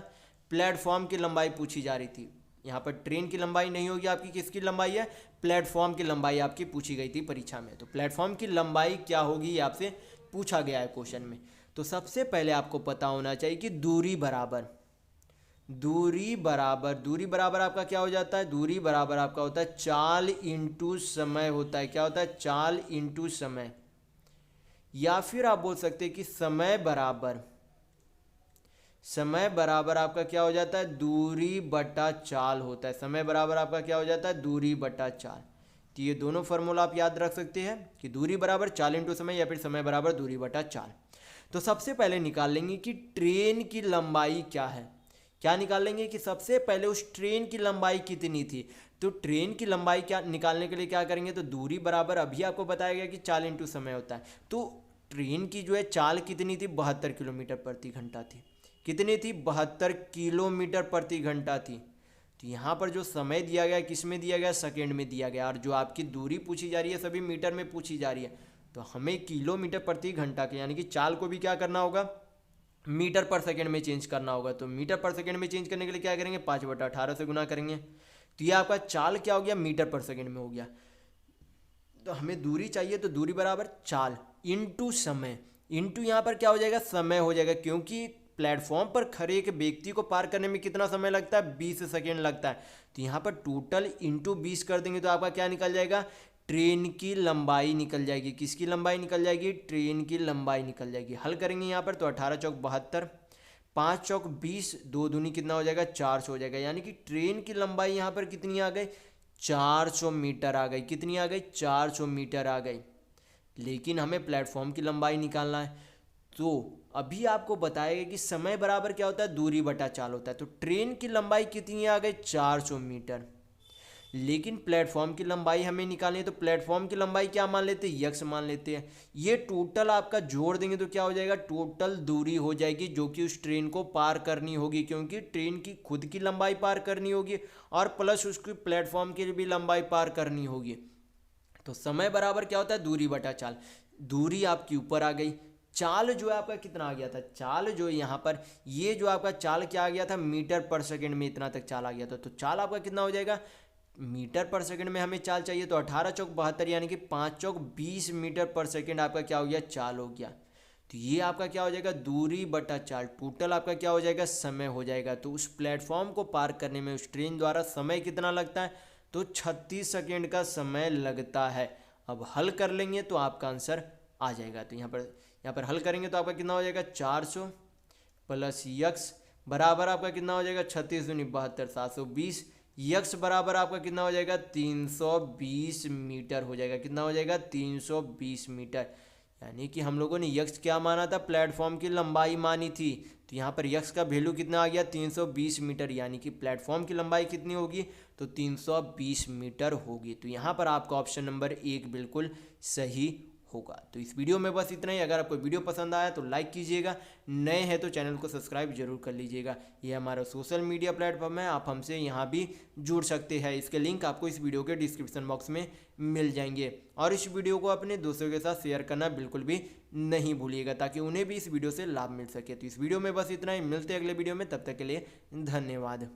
प्लेटफॉर्म की लंबाई पूछी जा रही थी। यहाँ पर ट्रेन की लंबाई नहीं होगी आपकी, किसकी लंबाई है, प्लेटफॉर्म की लंबाई आपकी पूछी गई थी परीक्षा में। तो प्लेटफॉर्म की लंबाई क्या होगी ये आपसे पूछा गया है क्वेश्चन में। तो सबसे पहले आपको पता होना चाहिए कि दूरी बराबर आपका क्या हो जाता है, दूरी बराबर आपका होता है चाल इंटू समय होता है। क्या होता है, चाल इंटू समय। या फिर आप बोल सकते हैं कि समय बराबर आपका क्या हो जाता है, दूरी बटा चाल होता है। समय बराबर आपका क्या हो जाता है, दूरी बटा चाल। तो ये दोनों फार्मूला आप याद रख सकते हैं कि दूरी बराबर चाल इंटू समय या फिर समय बराबर दूरी बटा चाल। तो सबसे पहले निकाल लेंगे कि ट्रेन की लंबाई क्या है। क्या निकाल लेंगे कि सबसे पहले उस ट्रेन की लंबाई कितनी थी। तो ट्रेन की लंबाई क्या निकालने के लिए क्या करेंगे, तो दूरी बराबर अभी आपको बताया गया कि चाल इंटू समय होता है। तो ट्रेन की जो है चाल कितनी थी, 72 किलोमीटर प्रति घंटा थी। कितनी थी, 72 किलोमीटर प्रति घंटा थी। तो यहाँ पर जो समय दिया गया किस में दिया गया, सेकेंड में दिया गया। और जो आपकी दूरी पूछी जा रही है सभी मीटर में पूछी जा रही है, तो हमें किलोमीटर प्रति घंटा के यानी कि चाल को भी क्या करना होगा, मीटर पर सेकेंड में चेंज करना होगा। तो मीटर पर सेकेंड में चेंज करने के लिए क्या करेंगे, 5/18 से गुना करेंगे। तो ये आपका चाल क्या हो गया, मीटर पर सेकेंड में हो गया। तो हमें दूरी चाहिए, तो दूरी बराबर चाल इंटू समय, इंटू यहाँ पर क्या हो जाएगा, समय हो जाएगा, क्योंकि प्लेटफॉर्म पर खड़े एक व्यक्ति को पार करने में कितना समय लगता है, 20 सेकेंड लगता है। तो यहाँ पर टोटल इंटू 20 कर देंगे तो आपका क्या निकल जाएगा, ट्रेन की लंबाई निकल जाएगी। किसकी लंबाई निकल जाएगी, ट्रेन की लंबाई निकल जाएगी। हल करेंगे यहाँ पर, तो 18 चौक 72, 5 चौक 20, 2 दूनी कितना हो जाएगा, 400 हो जाएगा। यानी कि ट्रेन की लंबाई यहाँ पर कितनी आ गई, 400 मीटर आ गई। कितनी आ गई, 400 मीटर आ गई। लेकिन हमें प्लेटफॉर्म की लंबाई निकालना है, तो अभी आपको बताएगा कि समय बराबर क्या होता है, दूरी बटा चाल होता है। तो ट्रेन की लंबाई कितनी आ गई, 400 मीटर। लेकिन प्लेटफॉर्म की लंबाई हमें निकालनी है, तो प्लेटफॉर्म की लंबाई क्या मान लेते हैं, यक्स मान लेते हैं। ये टोटल आपका जोड़ देंगे तो क्या हो जाएगा, टोटल दूरी हो जाएगी जो कि उस ट्रेन को पार करनी होगी, क्योंकि ट्रेन की खुद की लंबाई पार करनी होगी और प्लस उसकी प्लेटफॉर्म की भी लंबाई पार करनी होगी। तो समय बराबर क्या होता है, दूरी बटा चाल। दूरी आपकी ऊपर आ गई, चाल जो है आपका कितना आ गया था, चाल जो यहाँ पर ये जो आपका चाल क्या आ गया था, मीटर पर सेकंड में इतना तक चाल आ गया था। तो चाल आपका कितना हो जाएगा, मीटर पर सेकंड में हमें चाल चाहिए, तो 18 चौक 72 यानी कि 5 चौक 20 मीटर पर सेकंड आपका क्या हो गया, चाल हो गया। तो ये आपका क्या हो जाएगा, दूरी बटा चाल। टोटल आपका क्या हो जाएगा, समय हो जाएगा। तो उस प्लेटफॉर्म को पार करने में उस ट्रेन द्वारा समय कितना लगता है, तो 36 सेकेंड का समय लगता है। अब हल कर लेंगे तो आपका आंसर आ जाएगा। तो यहाँ पर हल करेंगे तो आपका कितना हो जाएगा, 400 प्लस यक्स बराबर आपका कितना हो जाएगा, 36 दूनी 72, 720। यक्स बराबर आपका कितना हो जाएगा, 320 मीटर हो जाएगा। कितना हो जाएगा, 320 मीटर। यानी कि हम लोगों ने यक्स क्या माना था, प्लेटफॉर्म की लंबाई मानी थी। तो यहाँ पर यक्स का वैल्यू कितना आ गया, 320 मीटर। यानी कि प्लेटफॉर्म की लंबाई कितनी होगी, तो 320 मीटर होगी। तो यहाँ पर आपका ऑप्शन नंबर 1 बिल्कुल सही होगा। तो इस वीडियो में बस इतना ही। अगर आपको वीडियो पसंद आया तो लाइक कीजिएगा, नए हैं तो चैनल को सब्सक्राइब जरूर कर लीजिएगा। ये हमारा सोशल मीडिया प्लेटफॉर्म है, आप हमसे यहाँ भी जुड़ सकते हैं। इसके लिंक आपको इस वीडियो के डिस्क्रिप्शन बॉक्स में मिल जाएंगे। और इस वीडियो को अपने दोस्तों के साथ शेयर करना बिल्कुल भी नहीं भूलिएगा, ताकि उन्हें भी इस वीडियो से लाभ मिल सके। तो इस वीडियो में बस इतना ही, मिलते हैं अगले वीडियो में, तब तक के लिए धन्यवाद।